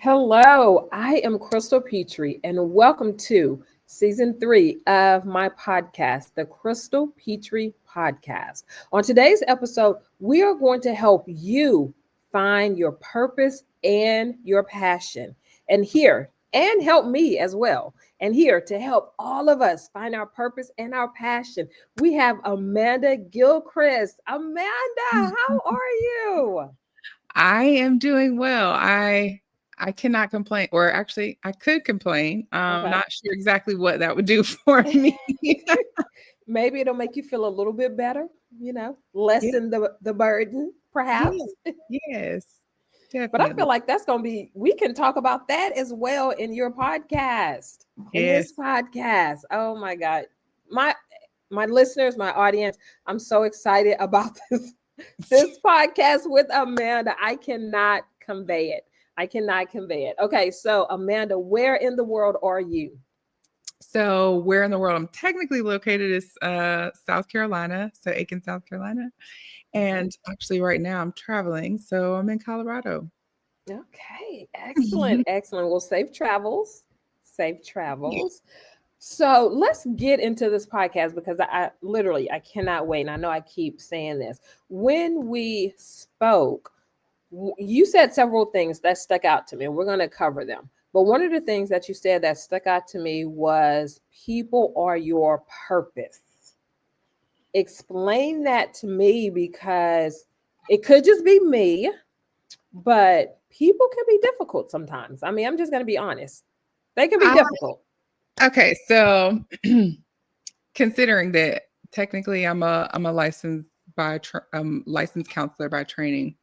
Hello, I am Crystal Petry, and welcome to season 3 of my podcast, the Crystal Petry Podcast. On today's episode, we are going to help you find your purpose and your passion, and help me as well. And here to help all of us find our purpose and our passion, we have Amanda Gilchrist. Amanda, how are you? I am doing well. I cannot complain, or actually, I could complain. Okay. Not sure exactly what that would do for me. Maybe it'll make you feel a little bit better, Yeah, lessen the burden, yeah, perhaps. yes, But I feel definitely. like that's going to be, we can talk about that as well in your podcast, in this Yes, podcast. Oh my God. My my listeners, my audience, I'm so excited about this podcast with Amanda. I cannot convey it. I cannot convey it. Okay, so Amanda, where in the world are you? so where in the world I'm technically located is South Carolina, so Aiken, South Carolina. Okay. And actually, right now I'm traveling, so I'm in Colorado. Okay, excellent, excellent. Well, safe travels, safe Yeah. travels. So let's get into this podcast because I literally I cannot wait. And I know I keep saying this. When we spoke, you said several things that stuck out to me, and we're going to cover them. But one of the things that you said that stuck out to me was people are your purpose. Explain that to me because it could just be me, but people can be difficult sometimes. I mean, I'm just going to be honest. They can be I, difficult. okay, so considering that technically I'm a licensed counselor by training.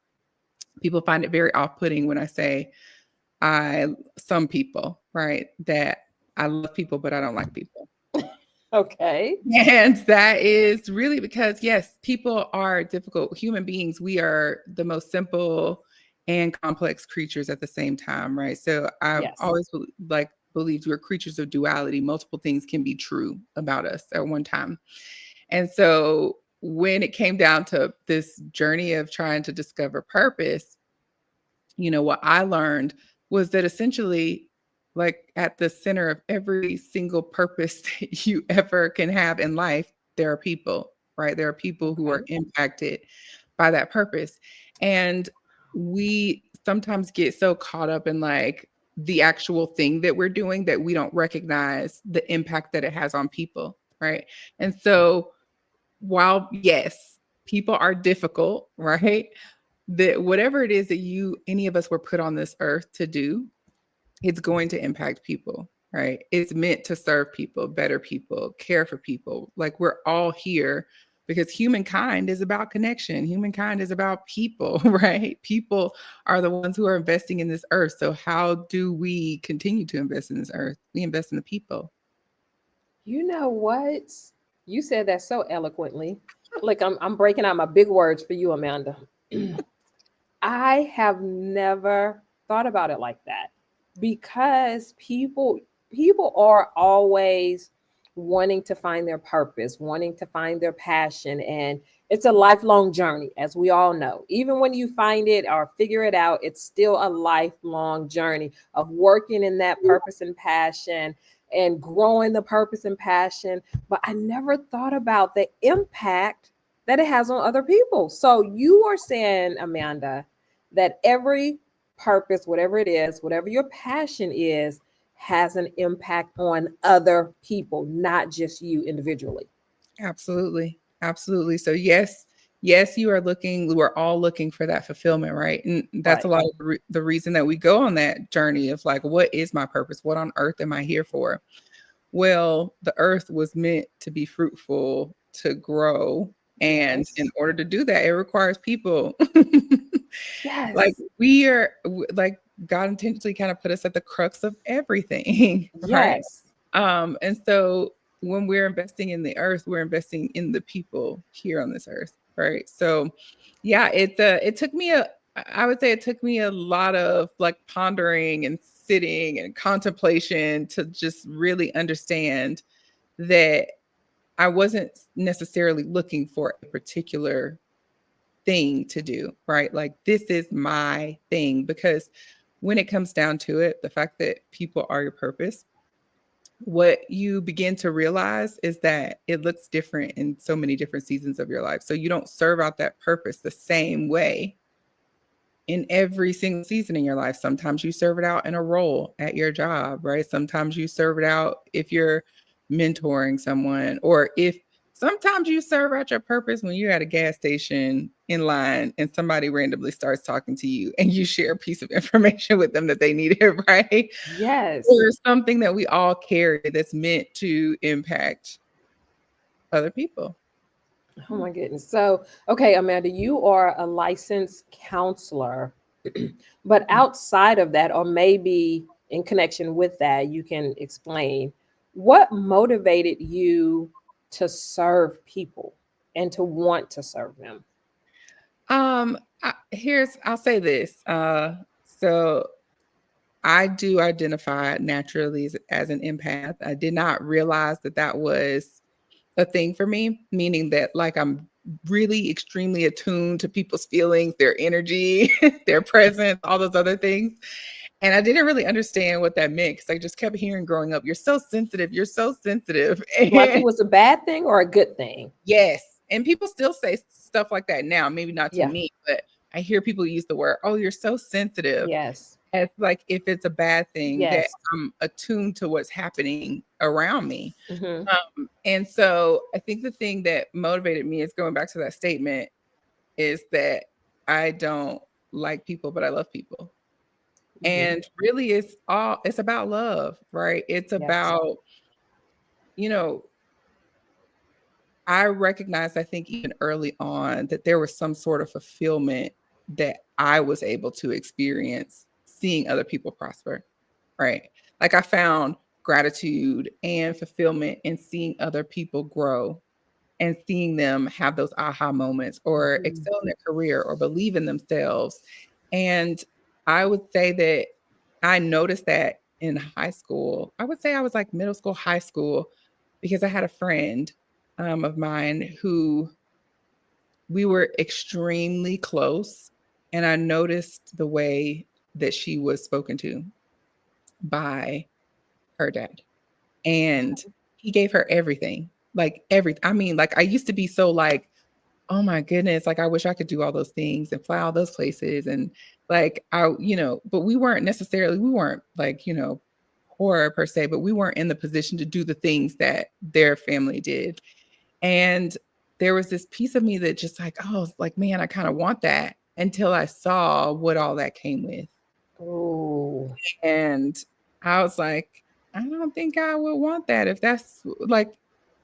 People find it very off-putting when I say some people, right, that I love people, but I don't like people. Okay. And that is really because, yes, people are difficult human beings. We are the most simple and complex creatures at the same time, right? So I've Yes. always believed we're creatures of duality. Multiple things can be true about us at one time. And so when it came down to this journey of trying to discover purpose, what I learned was that essentially, like at the center of every single purpose that you ever can have in life, there are people, right? There are people who are Okay. impacted by that purpose. And we sometimes get so caught up in like the actual thing that we're doing that we don't recognize the impact that it has on people, right? And so while yes, people are difficult, right? That whatever it is that any of us were put on this earth to do, it's going to impact people, right? It's meant to serve people, better people, care for people. Like we're all here because humankind is about connection. Humankind is about people, right? People are the ones who are investing in this earth. So how do we continue to invest in this earth? We invest in the people. You know what? You said that so eloquently. Like I'm breaking out my big words for you, Amanda. I have never thought about it like that because people are always wanting to find their purpose, wanting to find their passion, and it's a lifelong journey as we all know. Even when you find it or figure it out, it's still a lifelong journey of working in that purpose and passion and growing the purpose and passion. But I never thought about the impact that it has on other people. So you are saying, Amanda, that every purpose, whatever it is, whatever your passion is, has an impact on other people, not just you individually. Absolutely. Absolutely. So yes, we're all looking for that fulfillment, right? And that's a Right. lot of the reason that we go on that journey of like, what is my purpose? What on earth am I here for? Well, the earth was meant to be fruitful, to grow. And in Yes. order to do that, it requires people. Like Yes. like God intentionally kind of put us at the crux of everything, right? Yes. And so when we're investing in the earth, we're investing in the people here on this earth, right? So yeah, it took me I would say it took me a lot of like pondering and sitting and contemplation to just really understand that I wasn't necessarily looking for a particular thing to do, right? Like this is my thing because when it comes down to it, the fact that people are your purpose, what you begin to realize is that it looks different in so many different seasons of your life. So you don't serve out that purpose the same way in every single season in your life. Sometimes you serve it out in a role at your job, right? Sometimes you serve it out if you're mentoring someone, or if sometimes you serve out your purpose when you're at a gas station in line and somebody randomly starts talking to you and you share a piece of information with them that they needed, right? Yes. Or something that we all carry that's meant to impact other people. Oh my goodness. So, okay, Amanda, you are a licensed counselor, but outside of that, or maybe in connection with that, you can explain what motivated you to serve people and to want to serve them. I'll say this. So I do identify naturally as an empath. I did not realize that that was a thing for me, meaning that like I'm really extremely attuned to people's feelings, their energy, their presence, all those other things. And I didn't really understand what that meant because I just kept hearing growing up, you're so sensitive, you're so sensitive. Like it And was a bad thing or a good thing? yes. And people still say stuff like that now, maybe not to Yeah. me, but I hear people use the word, oh, you're so sensitive, Yes. as like if it's a bad thing that Yes. I'm attuned to what's happening around me. Mm-hmm. And so I think the thing that motivated me is going back to that statement is that I don't like people, but I love people. Mm-hmm. And really it's about love, right? It's Yes. about, you know, I recognized, I think even early on, that there was some sort of fulfillment that I was able to experience seeing other people prosper, right? Like I found gratitude and fulfillment in seeing other people grow and seeing them have those aha moments or Mhm. excel in their career or believe in themselves. And I would say that I noticed that in high school. I would say I was like middle school, high school, because I had a friend of mine who we were extremely close. And I noticed the way that she was spoken to by her dad. And he gave her everything, like everything. I mean, like I used to be so like, oh my goodness, like I wish I could do all those things and fly all those places. And like but we weren't like, poor per se, but we weren't in the position to do the things that their family did. And there was this piece of me that just like, oh, like, man, I kind of want that until I saw what all that came with. Oh. And I was like, I don't think I would want that if that's like,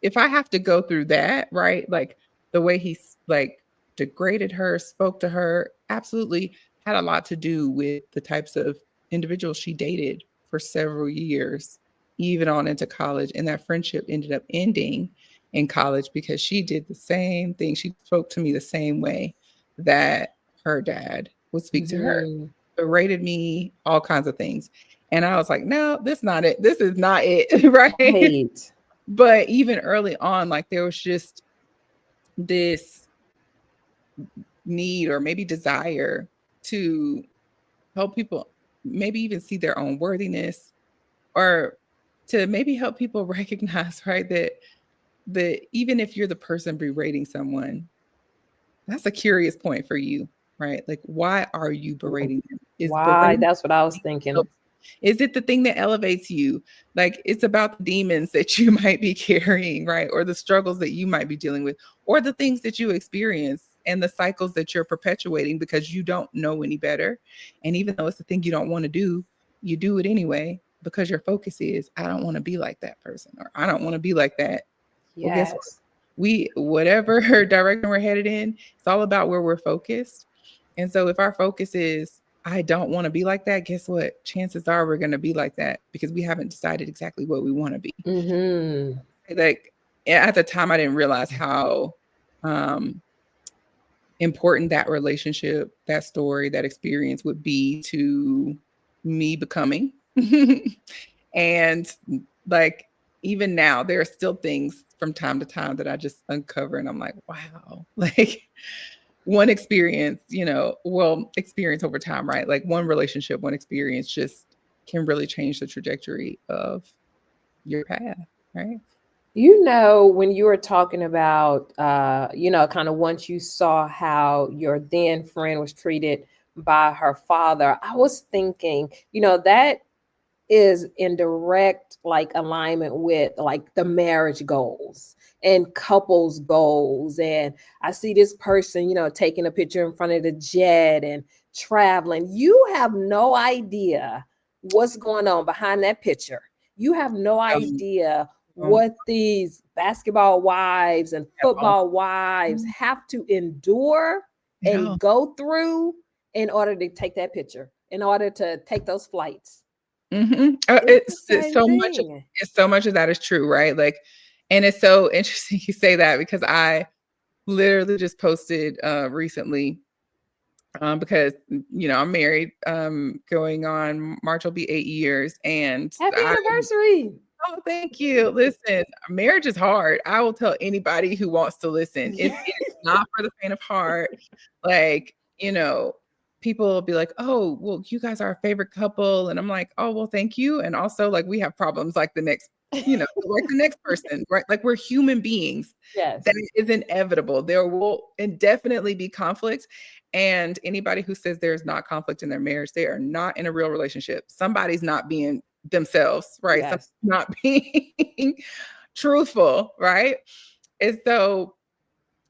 if I have to go through that, right? Like the way he's like degraded her, spoke to her, absolutely had a lot to do with the types of individuals she dated for several years, even on into college. And that friendship ended up ending in college because she did the same thing. She spoke to me the same way that her dad would speak to her, Mm-hmm. berated me, all kinds of things. And I was like, no, this not it. This is not it. Right. Right. But even early on, like there was just this need or maybe desire to help people maybe even see their own worthiness, or to maybe help people recognize, right, that even if you're the person berating someone, that's a curious point for you, right? Like, why are you berating them? Is Why? berating That's what I was thinking. Is it the thing that elevates you? Like it's about the demons that you might be carrying, right? Or the struggles that you might be dealing with, or the things that you experience and the cycles that you're perpetuating because you don't know any better. And even though it's the thing you don't want to do, you do it anyway because your focus is, I don't want to be like that person, or I don't want to be like that. Well, guess what? Yes. Whatever direction we're headed in, it's all about where we're focused. And so if our focus is, I don't want to be like that, guess what? Chances are we're going to be like that because we haven't decided exactly what we want to be. Mm-hmm. Like at the time, I didn't realize how um, important that relationship, that story, that experience would be to me becoming. And like, even now, there are still things from time to time that I just uncover and I'm like, wow, like one experience, well, experience over time, right? Like one relationship, one experience just can really change the trajectory of your path, right? When you were talking about, kind of once you saw how your then friend was treated by her father, I was thinking, that is in direct like alignment with like the marriage goals and couples goals. And I see this person, taking a picture in front of the jet and traveling. You have no idea what's going on behind that picture. You have no Um, idea um, what these basketball wives and um, football wives have to endure you know, and go through in order to take that picture, in order to take those flights. It's the it's same so much of thing. it's so much of that is true, right? Like, and it's so interesting you say that because I literally just posted recently because I'm married. Going on March will be 8 years, and Happy I anniversary. oh, thank you. Listen, marriage is hard. I will tell anybody who wants to listen. It is not for the faint of heart. Like, people will be like, "Oh, well, you guys are our favorite couple." And I'm like, "Oh, well, thank you." And also like we have problems like like the next person, right? Like we're human beings. That Yes. is inevitable. There will indefinitely be conflict. And anybody who says there's not conflict in their marriage, they are not in a real relationship. Somebody's not being themselves, right? Somebody's Yes. not being truthful, right? And so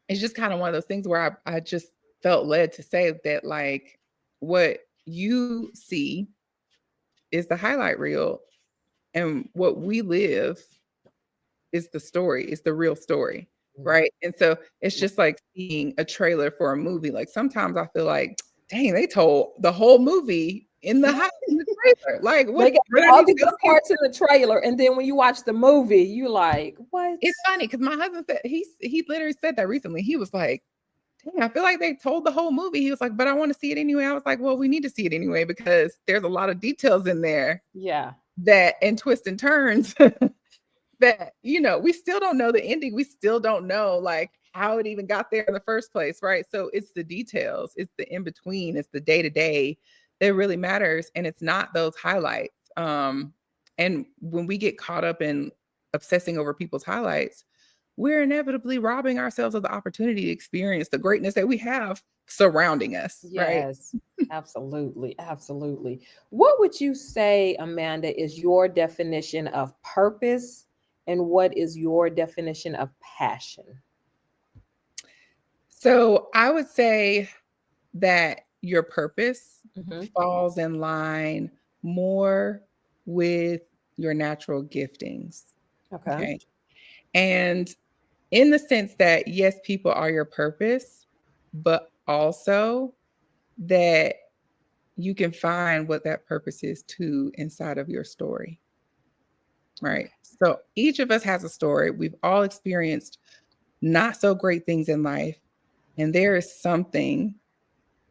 it's just kind of one of those things where I just felt led to say that, like, what you see is the highlight reel, and what we live is the story, is the real story, right? And so it's just like seeing a trailer for a movie. Like sometimes I feel like, dang, they told the whole movie in the trailer. Like They got what I all need to the go good see. parts in the trailer, and then when you watch the movie, you like, what? It's funny because my husband said he literally said that recently. He was like, dang, I feel like they told the whole movie. He was like, but I want to see it anyway. I was like, well, we need to see it anyway because there's a lot of details in there Yeah. that and twists and turns that we still don't know the ending. We still don't know like how it even got there in the first place, right? So it's the details, it's the in between, it's the day to day that really matters, and it's not those highlights. And when we get caught up in obsessing over people's highlights, we're inevitably robbing ourselves of the opportunity to experience the greatness that we have surrounding us, right? Yes. Absolutely. Absolutely. What would you say, Amanda, is your definition of purpose, and what is your definition of passion? So I would say that your purpose Hmm. falls in line more with your natural giftings. Okay. Okay. And in the sense that, yes, people are your purpose, but also that you can find what that purpose is too inside of your story. Right. So each of us has a story. We've all experienced not so great things in life. And there is something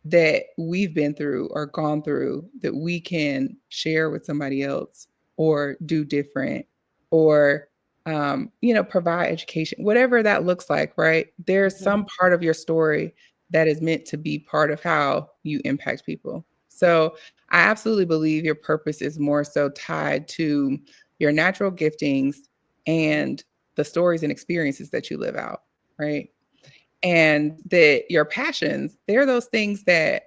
that we've been through or gone through that we can share with somebody else or do different or provide education, whatever that looks like, right? There's Hmm. some part of your story that is meant to be part of how you impact people. So I absolutely believe your purpose is more so tied to your natural giftings and the stories and experiences that you live out, right? And that your passions, they're those things that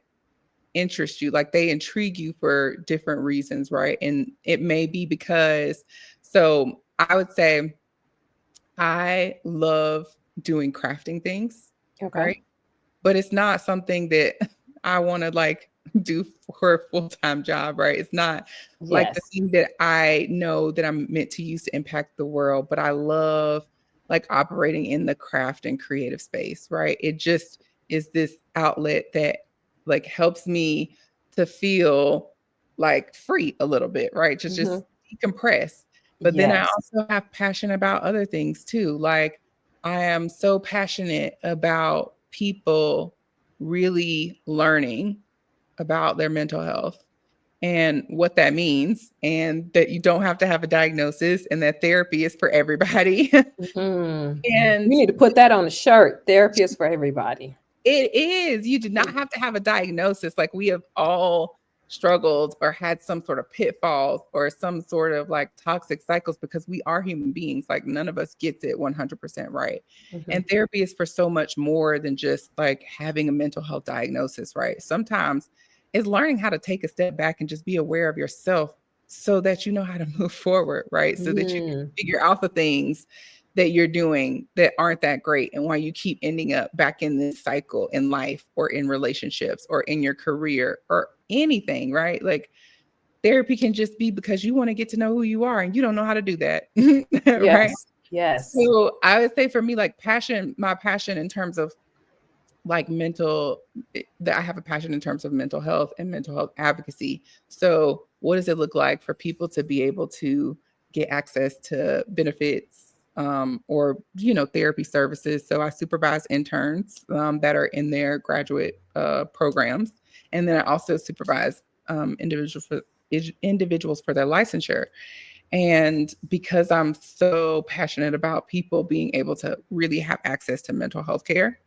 interest you, like they intrigue you for different reasons, right? And it may be because, so I would say I love doing crafting things, Okay. right? But it's not something that I want to like do for a full-time job, right? It's not like the Yes. thing that I know that I'm meant to use to impact the world, but I love like operating in the craft and creative space, right? It just is this outlet that like helps me to feel like free a little bit, right? Just Hmm. decompress. But then I Yes. also have passion about other things too. Like I am so passionate about people really learning about their mental health and what that means, and that you don't have to have a diagnosis, and that therapy is for everybody. Hmm. And You need to put that on a shirt. Therapy is for everybody. It is. You do not have to have a diagnosis. Like we have all struggled or had some sort of pitfalls or some sort of like toxic cycles because we are human beings. Like none of us gets it 100% right. Mhm. And therapy is for so much more than just like having a mental health diagnosis, right? Sometimes it's learning how to take a step back and just be aware of yourself so that you know how to move forward, right? So that you can Mm. figure out the things that you're doing that aren't that great and why you keep ending up back in this cycle in life or in relationships or in your career or anything, right? Like therapy can just be because you want to get to know who you are and you don't know how to do that, right? Yes. Yes. So I would say for me, like my passion in terms of like that I have a passion in terms of mental health and mental health advocacy. So what does it look like for people to be able to get access to benefits or therapy services? So I supervise interns that are in their graduate programs, and then I also supervise individuals for their licensure. And because I'm so passionate about people being able to really have access to mental health care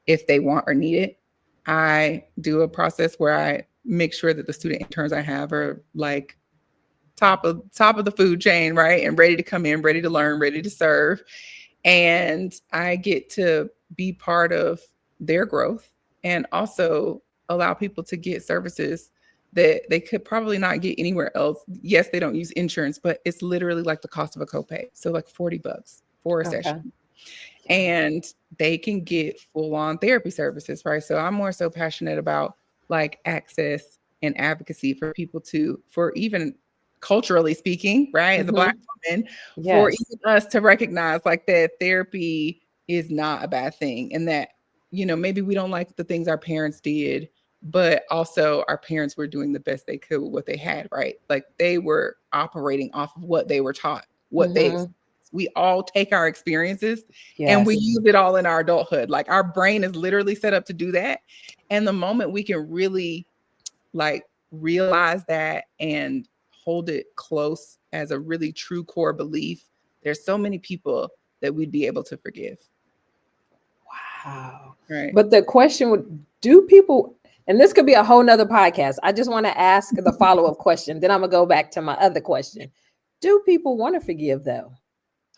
if they want or need it, I do a process where I make sure that the student interns I have are like top of the food chain, right? And ready to come in, ready to learn, ready to serve. And I get to be part of their growth and also allow people to get services that they could probably not get anywhere else. Yes, they don't use insurance, but it's literally like the cost of a copay. So like $40 for a Okay. session, Yeah. and they can get full on therapy services, right? So I'm more so passionate about like access and advocacy for people for even culturally speaking, right? As a Black Mhm. woman, for Yes. even us to recognize like that therapy is not a bad thing and that, maybe we don't like the things our parents did, but also our parents were doing the best they could with what they had, right? Like they were operating off of what they were taught, what they Mhm. we all take our experiences and we Yes. use it all in our adulthood. Like our brain is literally set up to do that. And the moment we can really like realize that and hold it close as a really true core belief, there's so many people that we'd be able to forgive. Wow. Right. But the question would, do people, and this could be a whole nother podcast. I just want to ask the follow-up question. Then I'm gonna go back to my other question. Do people want to forgive though?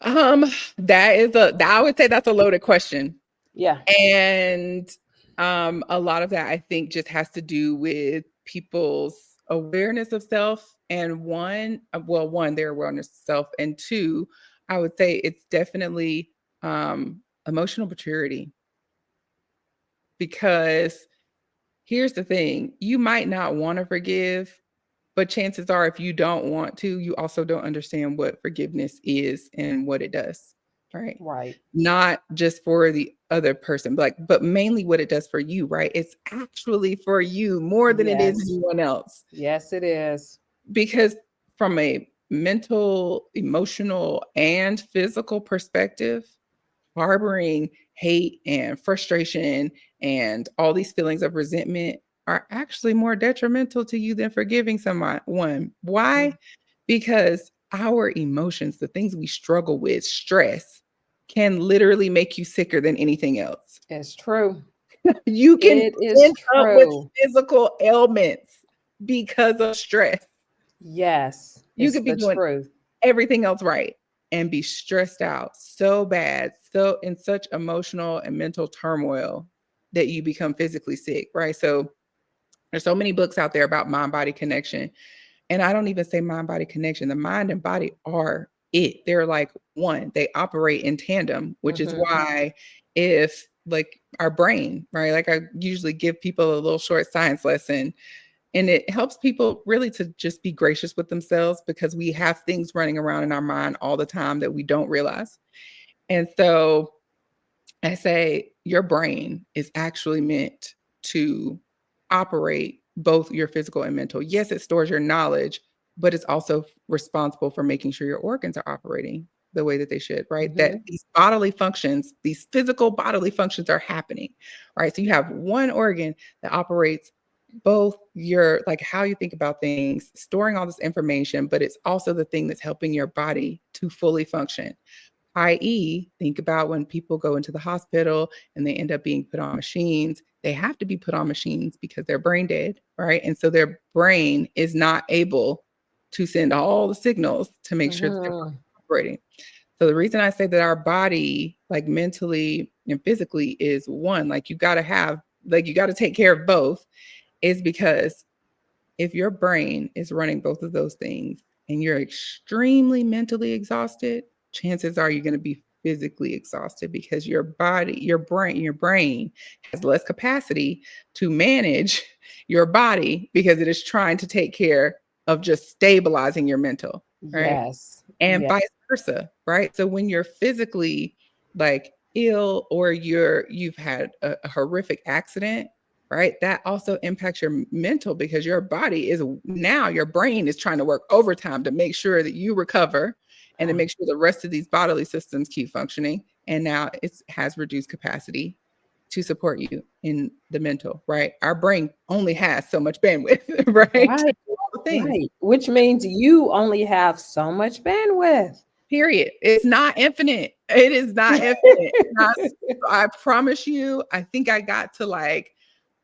Um, I would say that's a loaded question. Yeah. And a lot of that I think just has to do with people's awareness of self. And one, their awareness of self. And two, I would say it's definitely emotional maturity. Because here's the thing, you might not want to forgive, but chances are, if you don't want to, you also don't understand what forgiveness is and what it does, right? Right. Not just for the other person, but mainly what it does for you, right? It's actually for you more than it is Yes. anyone else. Yes, it is. Because from a mental, emotional, and physical perspective, harboring hate and frustration and all these feelings of resentment are actually more detrimental to you than forgiving someone. Why? Mm. Because our emotions, the things we struggle with, stress, can literally make you sicker than anything else. It's true. You can It is end up with true. physical ailments because of stress. Yes, You it's could be the doing truth. everything else right and be stressed out so bad, so in such emotional and mental turmoil that you become physically sick, right? So there's so many books out there about mind body connection. And I don't even say mind body connection. The mind and body are it. They're like one, they operate in tandem, which is Hmm. why if like our brain, right? Like I usually give people a little short science lesson, and it helps people really to just be gracious with themselves because we have things running around in our mind all the time that we don't realize. And so I say your brain is actually meant to operate both your physical and mental. Yes, it stores your knowledge, but it's also responsible for making sure your organs are operating the way that they should, right? That Hmm. these bodily functions, these physical bodily functions are happening, right? So you have one organ that operates both your like how you think about things, storing all this information, but it's also the thing that's helping your body to fully function. i.e., think about when people go into the hospital and they end up being put on machines. They have to be put on machines because they're brain dead, right? And so their brain is not able to send all the signals to make sure that they're Mhm. operating. So the reason I say that our body, like mentally and physically, is one, like you got to have, like you got to take care of both, is because if your brain is running both of those things and you're extremely mentally exhausted, chances are you're going to be physically exhausted because your body, your brain has less capacity to manage your body because it is trying to take care of just stabilizing your mental, right? Yes. And Yeah. vice versa, right? So when you're physically like ill or you've had a horrific accident, right? That also impacts your mental because your body is now your brain is trying to work overtime to make sure that you recover and to make sure the rest of these bodily systems keep functioning. And now it has reduced capacity to support you in the mental, right? Our brain only has so much bandwidth, right? To Right. do all the things. Right. Which means you only have so much bandwidth. Period. It's not infinite. It is not infinite. I promise you, I think I got to like,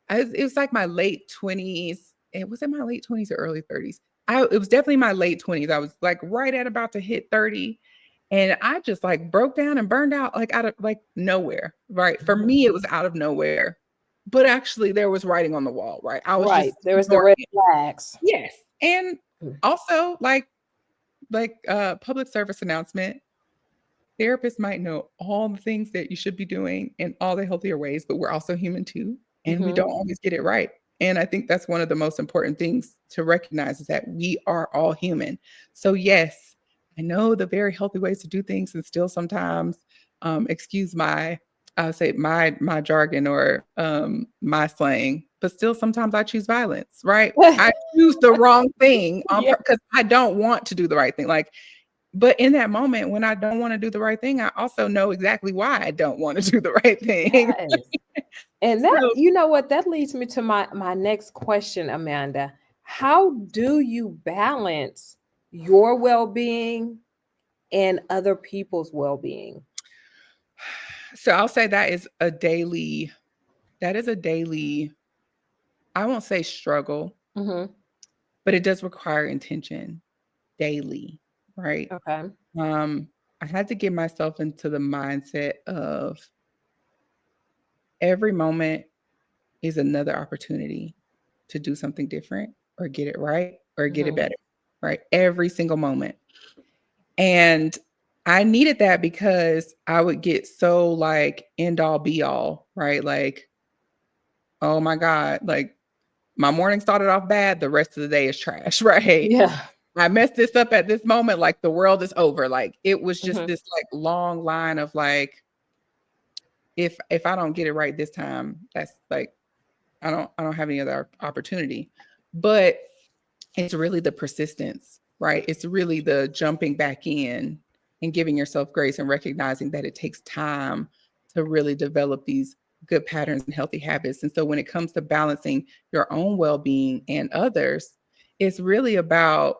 it was like my late 20s. It was in my late 20s or early 30s. It was definitely my late 20s. I was like right at about to hit 30. And I just like broke down and burned out like out of like nowhere. Right. For me, it was out of nowhere. But actually there was writing on the wall, right? I was Right. just There was the ignoring red it. flags. Yes. And also like public service announcement, therapists might know all the things that you should be doing in all the healthier ways, but we're also human too, and we Hmm. don't always get it right. And I think that's one of the most important things to recognize is that we are all human. So yes, I know the very healthy ways to do things, and still sometimes, excuse my, I say my jargon or my slang, but still sometimes I choose violence. Right? I choose the wrong thing on Yeah. because I don't want to do the right thing. Like but in that moment, when I don't want to do the right thing, I also know exactly why I don't want to do the right thing. Yes. And that, So, you know what, that leads me to my next question, Amanda. How do you balance your well-being and other people's well-being? so I'll say that is a daily, I won't say struggle, Hmm. but it does require intention daily, right? Okay. Um, I had to get myself into the mindset of every moment is another opportunity to do something different or get it right or get it Hmm. better, right? Every single moment. And I needed that because I would get so like end all be all, right? Like, oh my God, like my morning started off bad, the rest of the day is trash, right? Yeah. I messed this up at this moment, like the world is over. Like it was just Hmm. this like long line of like, if I don't get it right this time, that's like I don't have any other opportunity. But it's really the persistence, right? It's really the jumping back in and giving yourself grace and recognizing that it takes time to really develop these good patterns and healthy habits. And so when it comes to balancing your own well-being and others, it's really about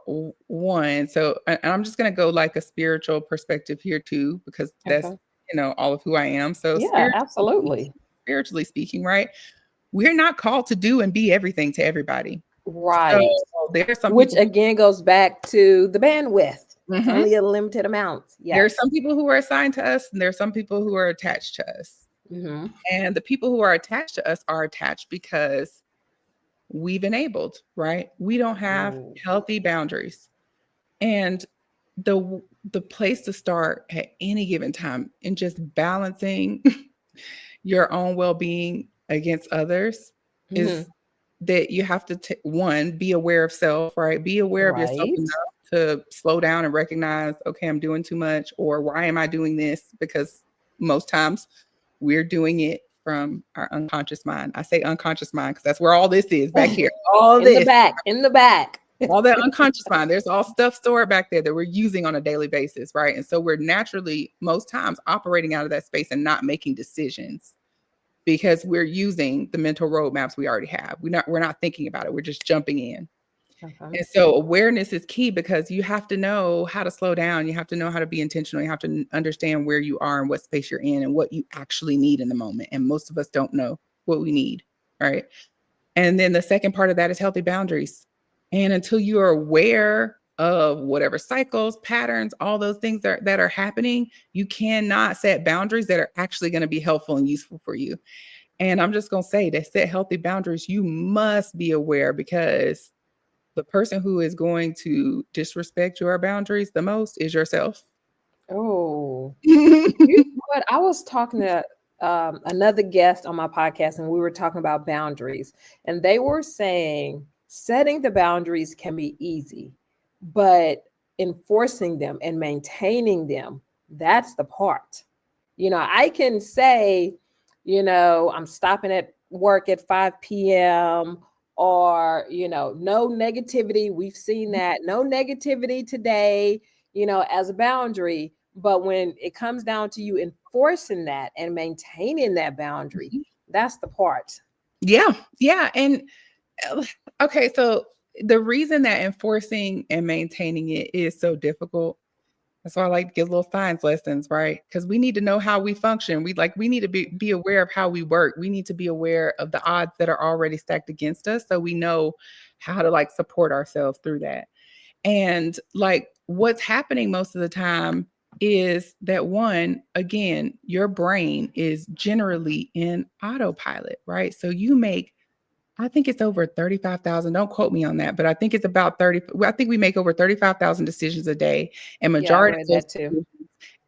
one. So and I'm just going to go like a spiritual perspective here too, because that's, Okay. all of who I am. So Yeah, absolutely. spiritually speaking, right? We're not called to do and be everything to everybody. So Right. there's some Which people again goes back to the bandwidth. It's mhm. only a limited amount. There are Yes. some people who are assigned to us, and there are some people who are attached to us. Hmm. And the people who are attached to us are attached because we've enabled, right? We don't have healthy boundaries. And the place to start at any given time in just balancing your own well-being against others is Hmm. that you have to one, be aware of self, right? Be aware of yourself Right. enough to slow down and recognize, okay, I'm doing too much, or why am I doing this? Because most times we're doing it from our unconscious mind. I say unconscious mind because that's where all this is back here. All In the this, back. In the back. all that unconscious mind. There's all stuff stored back there that we're using on a daily basis, right? And so we're naturally, most times, operating out of that space and not making decisions because we're using the mental roadmaps we already have. We're not thinking about it. We're just jumping in. Okay. And so awareness is key because you have to know how to slow down. You have to know how to be intentional. You have to understand where you are and what space you're in and what you actually need in the moment. And most of us don't know what we need. Right. And then the second part of that is healthy boundaries. And until you are aware of whatever cycles, patterns, all those things that are happening, you cannot set boundaries that are actually going to be helpful and useful for you. And I'm just going to say that set healthy boundaries, you must be aware because the person who is going to disrespect your boundaries the most is yourself. Oh, you know what? I was talking to another guest on my podcast, and we were talking about boundaries, and they were saying setting the boundaries can be easy, but enforcing them and maintaining them, that's the part. I can say, I'm stopping at work at 5 p.m. or, no negativity. We've seen that. No negativity today, as a boundary. But when it comes down to you enforcing that and maintaining that boundary, that's the part. Yeah, yeah. And uh, okay, so the reason that enforcing and maintaining it is so difficult. That's why I like to give little science lessons, right? Because we need to know how we function. We need to be aware of how we work. We need to be aware of the odds that are already stacked against us so we know how to like support ourselves through that. And like what's happening most of the time is that one, again, your brain is generally in autopilot, right? So you make I think it's over 35,000. Don't quote me on that, but I think it's about 30. I think we make over 35,000 decisions a day. And Yeah, I majority read of those that too. decisions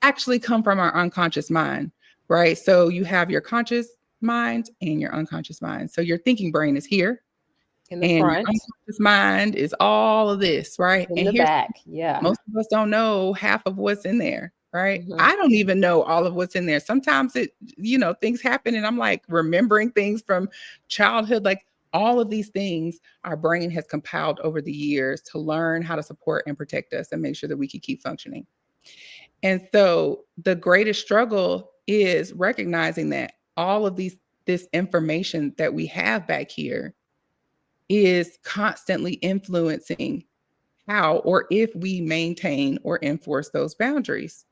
actually come from our unconscious mind, right? So you have your conscious mind and your unconscious mind. So your thinking brain is here In the and your front, unconscious mind is all of this, right? in And the here's back. Yeah. most of us don't know half of what's in there, right? Hmm. I don't even know all of what's in there. Sometimes things happen and I'm like remembering things from childhood, like all of these things our brain has compiled over the years to learn how to support and protect us and make sure that we can keep functioning. And so the greatest struggle is recognizing that all of this information that we have back here is constantly influencing how or if we maintain or enforce those boundaries,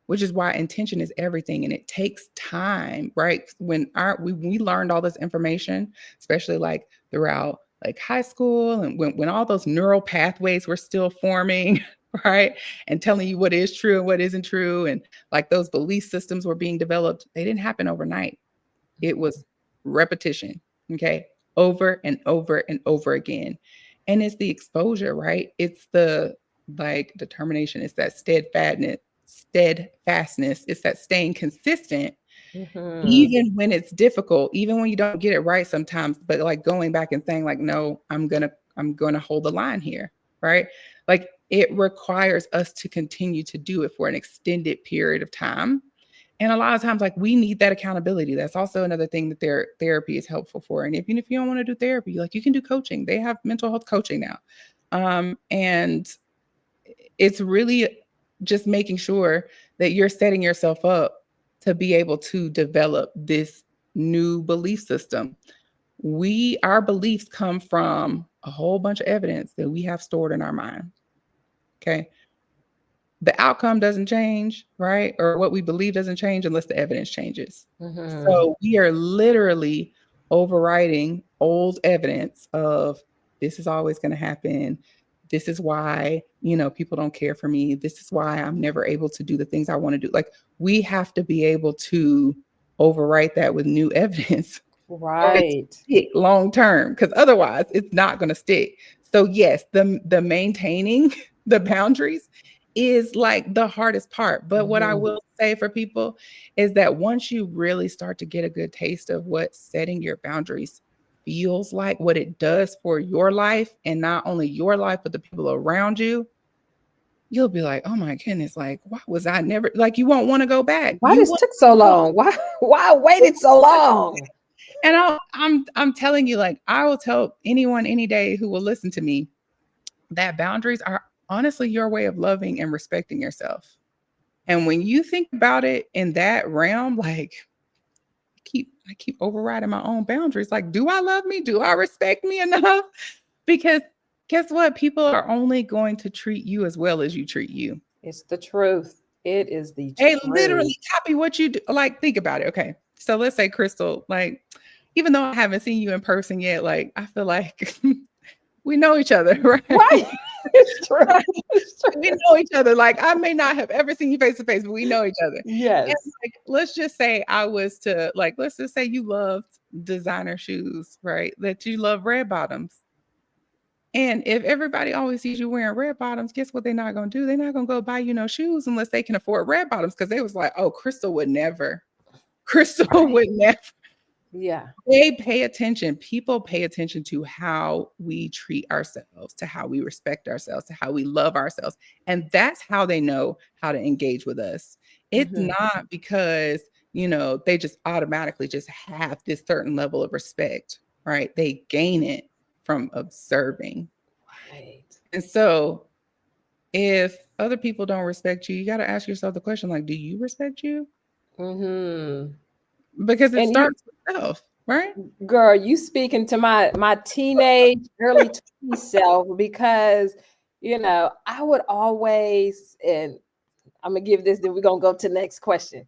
which is why intention is everything and it takes time, right? We learned all this information, especially like throughout like high school and when all those neural pathways were still forming, right? And telling you what is true and what isn't true and like those belief systems were being developed, they didn't happen overnight. It was repetition, okay? Over and over and over again. And it's the exposure, right? It's the like determination, it's that steadfastness, it's that staying consistent Hmm. even when it's difficult, even when you don't get it right sometimes, but like going back and saying like no, I'm going to hold the line here, right? Like it requires us to continue to do it for an extended period of time. And a lot of times, like we need that accountability. That's also another thing that therapy is helpful for. And even if you don't want to do therapy, like you can do coaching. They have mental health coaching now. And it's really just making sure that you're setting yourself up to be able to develop this new belief system. Our beliefs come from a whole bunch of evidence that we have stored in our mind. Okay. The outcome doesn't change, right? Or what we believe doesn't change unless the evidence changes. Hmm. So we are literally overriding old evidence of this is always going to happen. This is why, people don't care for me. This is why I'm never able to do the things I want to do. Like we have to be able to overwrite that with new evidence for it to Right. stick long term because otherwise it's not going to stick. So yes, the maintaining the boundaries is like the hardest part. But what I Hmm. will say for people is that once you really start to get a good taste of what setting your boundaries feels like, what it does for your life and not only your life but the people around you, you'll be like, "Oh my goodness, like why was I never like you won't want to go back. Why this took so long? Why I waited so long? And I'm telling you, like, I will tell anyone any day who will listen to me that boundaries are honestly your way of loving and respecting yourself. And when you think about it in that realm, like I keep overriding my own boundaries. Like, do I love me? Do I respect me enough? Because guess what? People are only going to treat you as well as you treat you. It's the truth. It is the They truth. literally copy what you do. Like, think about it. Okay. So let's say, Crystal, like, even though I haven't seen you in person yet, like, I feel like we know each other, right? Right. It's true. It's We true. know each other. Like, I may not have ever seen you face to face, but we know each other. And Yes. like, let's just say I was to like, let's just say you loved designer shoes, right? That you love red bottoms. And if everybody always sees you wearing red bottoms, guess what they're not gonna do? They're not gonna go buy you no shoes unless they can afford red bottoms because they was like, oh, Crystal would never. Crystal Right. would never. Yeah. They pay attention. People pay attention to how we treat ourselves, to how we respect ourselves, to how we love ourselves. And that's how they know how to engage with us. It's Hmm. not because, they just automatically just have this certain level of respect, right? They gain it from observing. Right. And so if other people don't respect you, you got to ask yourself the question like, do you respect you? Hmm. Because it And you, starts with self, right? girl, you speaking to my teenage, early 20s self because, I would always, and I'm gonna give this, then we're gonna go to the next question.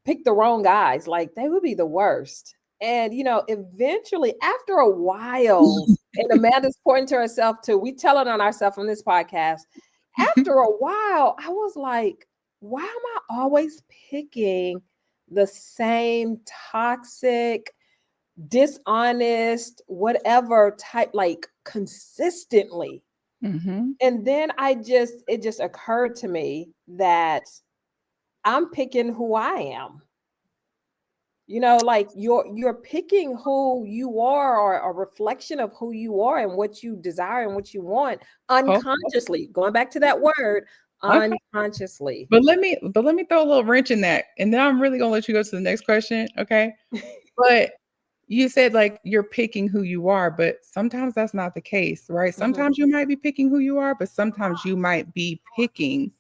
Pick the wrong guys, like they would be the worst. And eventually, after a while, and Amanda's pointing to herself too, we tell it on ourselves on this podcast. After a while, I was like, why am I always picking the same toxic, dishonest, whatever type, like consistently? Mhm. And then it just occurred to me that I'm picking who I am. Like you're picking who you are, or a reflection of who you are and what you desire and what you want Oh, unconsciously. Going back to that word, okay. unconsciously. But let me throw a little wrench in that, and then I'm really gonna let you go to the next question, okay? But you said like you're picking who you are, but sometimes that's not the case, right? Mhm. Sometimes you might be picking who you are, but sometimes you might be picking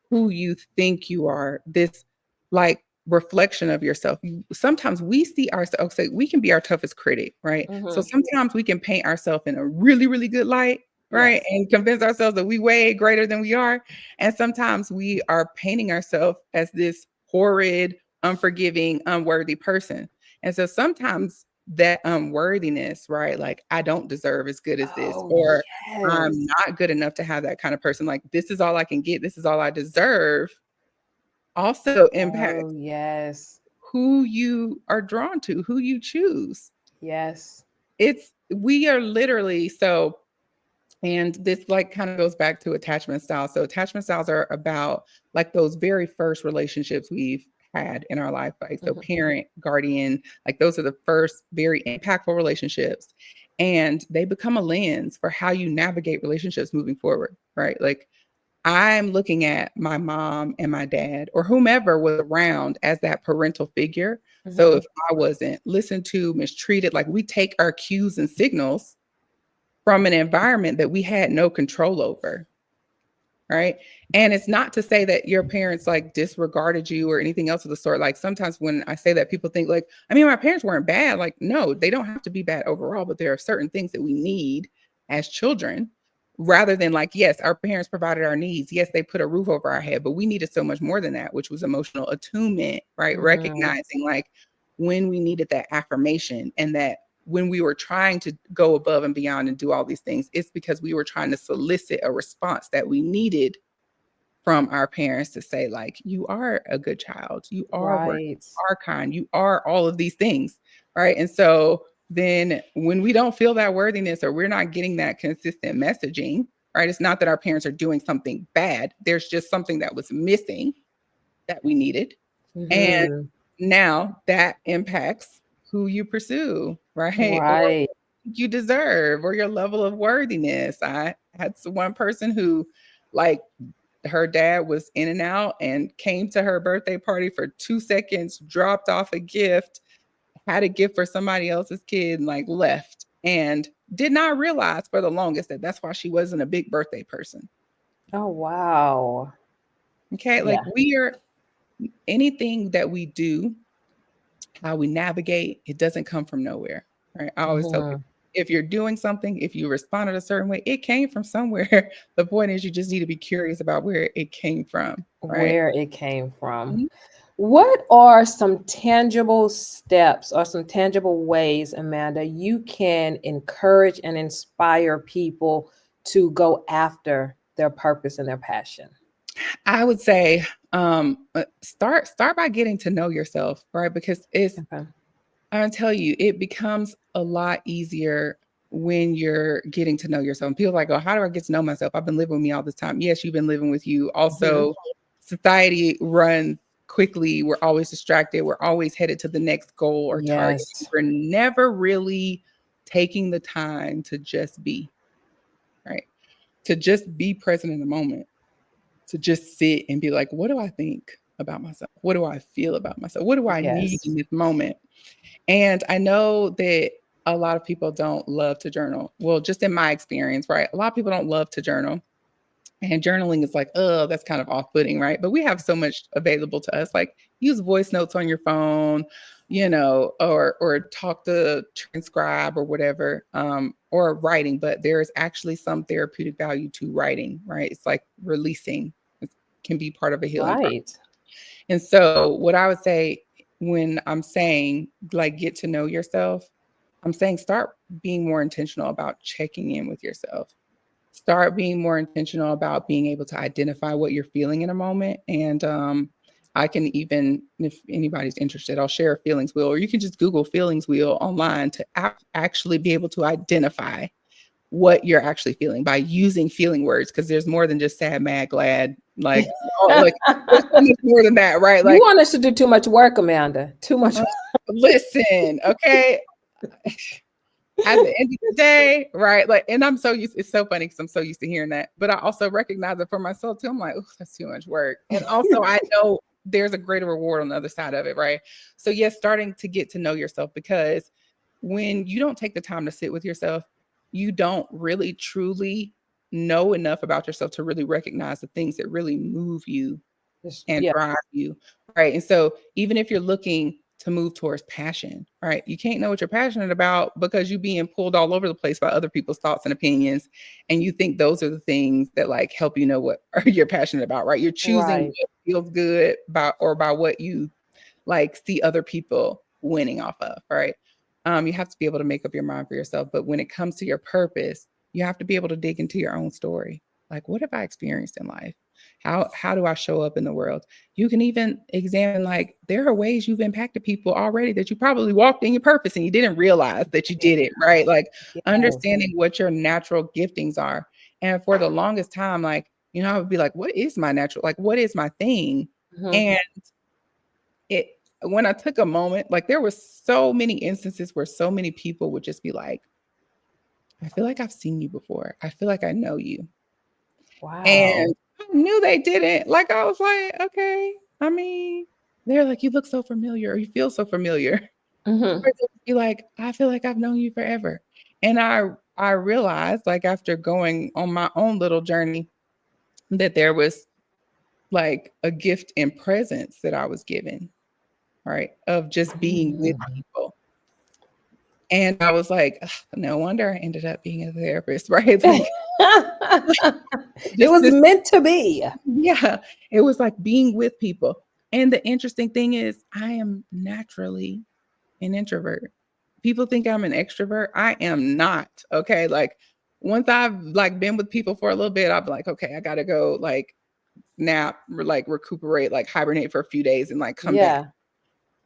who you think you are. This like reflection of yourself. Sometimes we see ourselves. So we can be our toughest critic, right? So Mhm. sometimes we can paint ourselves in a really, really good light, right? Yes. And convince ourselves that we way greater than we are. And sometimes we are painting ourselves as this horrid, unforgiving, unworthy person. And so sometimes that unworthiness, right? Like I don't deserve as good as this, Oh, or I'm yes. not good enough to have that kind of person. Like this is all I can get. This is all I deserve. Also Oh, impacts yes. who you are drawn to, who you choose. Yes. We are literally so, and this like kind of goes back to attachment styles. So attachment styles are about like those very first relationships we've had in our life, right? So Mhm. parent, guardian, like those are the first very impactful relationships. And they become a lens for how you navigate relationships moving forward, right? Like I'm looking at my mom and my dad or whomever was around as that parental figure. So Mhm. if I wasn't listened to, mistreated, like we take our cues and signals from an environment that we had no control over. Right. And it's not to say that your parents like disregarded you or anything else of the sort. Like sometimes when I say that, people think like, I mean, my parents weren't bad. Like, no, they don't have to be bad overall, but there are certain things that we need as children rather than like, yes, our parents provided our needs. Yes, they put a roof over our head, but we needed so much more than that, which was emotional attunement, right? Mhm. Recognizing like when we needed that affirmation and that when we were trying to go above and beyond and do all these things, it's because we were trying to solicit a response that we needed from our parents to say, like, you are a good child, you are worthy, Right. you are kind, you are all of these things. Right. And so then when we don't feel that worthiness or we're not getting that consistent messaging, right? It's not that our parents are doing something bad. There's just something that was missing that we needed. And Mhm. now that impacts who you pursue, right? Or Right. you deserve or your level of worthiness. I had one person who like her dad was in and out and came to her birthday party for 2 seconds, dropped off a gift, had a gift for somebody else's kid, and like left. And did not realize for the longest that that's why she wasn't a big birthday person. Oh, wow. Okay. Like Yeah. we are anything that we do, how we navigate, it doesn't come from nowhere. Right. I always tell Mhm. people If you're doing something, if you responded a certain way, it came from somewhere. The point is you just need to be curious about where it came from, right? Where it came from. Mhm. What are some tangible steps or some tangible ways, Amanda, you can encourage and inspire people to go after their purpose and their passion? I would say start by getting to know yourself, right? Because it's Okay. I'm gonna tell you, it becomes a lot easier when you're getting to know yourself. And people are like, oh, how do I get to know myself? I've been living with me all this time. Yes, you've been living with you. Hmm. Also, society runs quickly. We're always distracted. We're always headed to the next goal or target. Yes. We're never really taking the time to just be, right? To just be present in the moment, to just sit and be like, what do I think about myself? What do I feel about myself? What do I need in Yes. this moment? And I know that a lot of people don't love to journal. Well, just in my experience, right? A lot of people don't love to journal. And journaling is like, oh, that's kind of off-putting, right? But we have so much available to us. Like use voice notes on your phone, or talk to transcribe or whatever, or writing. But there is actually some therapeutic value to writing, right? It's like releasing. It can be part of a healing process. Right. And so, what I would say when I'm saying like get to know yourself, I'm saying start being more intentional about checking in with yourself. Start being more intentional about being able to identify what you're feeling in a moment. And I can even, if anybody's interested, I'll share a feelings wheel, or you can just Google feelings wheel online to actually be able to identify what you're actually feeling by using feeling words, because there's more than just sad, mad, glad, like, oh, like there's so much more than that, right? You Like, want us to do too much work, Amanda. Too much. uh, listen, okay. At the end of the day, right? Like, and I'm so used, it's so funny because I'm so used to hearing that. But I also recognize it for myself too. I'm like, oh, that's too much work. And also I know there's a greater reward on the other side of it, right? So yes, starting to get to know yourself, because when you don't take the time to sit with yourself, you don't really truly know enough about yourself to really recognize the things that really move you and Yeah. drive you, right? And so even if you're looking to move towards passion, right? You can't know what you're passionate about because you're being pulled all over the place by other people's thoughts and opinions, and you think those are the things that like help you know what you're passionate about, right? You're choosing Right. what feels good about or by what you like see other people winning off of, right? You have to be able to make up your mind for yourself. But when it comes to your purpose, you have to be able to dig into your own story. Like, what have I experienced in life? How do I show up in the world? You can even examine like there are ways you've impacted people already that you probably walked in your purpose and you didn't realize that you Yeah. did it, right? Like Yes. understanding what your natural giftings are. And for the longest time, like, I would be like, what is my natural, like what is my thing? Hmm. And it when I took a moment, like there was so many instances where so many people would just be like, I feel like I've seen you before. I feel like I know you. Wow. And I knew they didn't. Like I was like, okay. I mean, they're like, you look so familiar, or you feel so familiar. Hmm. Or they'll be like, I feel like I've known you forever. And I realized, like after going on my own little journey, that there was like a gift and presence that I was given, right? Of just being with people. And I was like, "Ugh, no wonder I ended up being a therapist," right? Like, It just was this meant to be. yeah, it was like being with people. And the interesting thing is I am naturally an introvert. People think I'm an extrovert. I am not, okay? Like, once I've, like, been with people for a little bit, I'll be like, "Okay, I gotta go, like, nap, like, recuperate, like, hibernate for a few days and, like, come back." Yeah.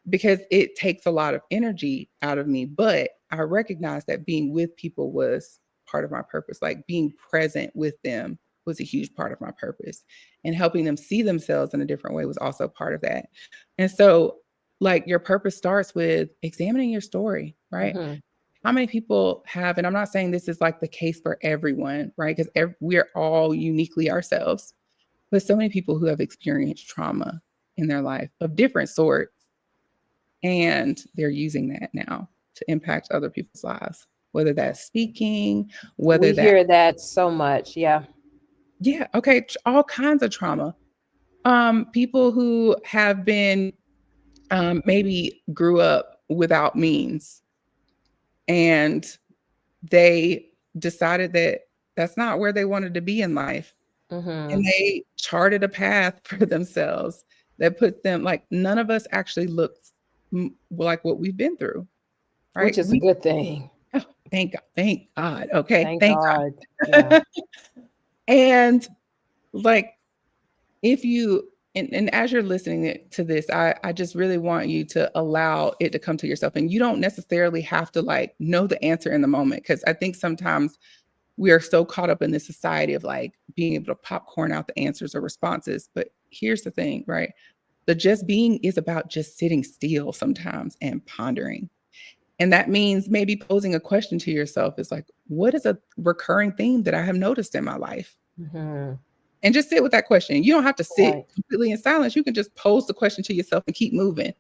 Because it takes a lot of energy out of me. But I recognize that being with people was part of my purpose. Like being present with them was a huge part of my purpose. And helping them see themselves in a different way was also part of that. And so, like, your purpose starts with examining your story, right? Hmm. How many people have, and I'm not saying this is like the case for everyone, right? Because we're all uniquely ourselves, but so many people who have experienced trauma in their life of different sorts, and they're using that now to impact other people's lives, whether that's speaking, whether We that, hear that so much. Yeah. yeah, okay, all kinds of trauma. People who have been maybe grew up without means and they decided that that's not where they wanted to be in life. And Mm-hmm. they charted a path for themselves that put them like none of us actually looks like what we've been through, right? Which is a We good thing. oh, thank God, thank God. Okay, Thank thank God. Yeah. God. And like if you and as you're listening to this, I just really want you to allow it to come to yourself. And you don't necessarily have to like know the answer in the moment. Cause I think sometimes we are so caught up in this society of like being able to popcorn out the answers or responses. But here's the thing, right? The just being is about just sitting still sometimes and pondering. And that means maybe posing a question to yourself is like, what is a recurring theme that I have noticed in my life? Mm-hmm. And just sit with that question. You don't have to sit Right. completely in silence. You can just pose the question to yourself and keep moving.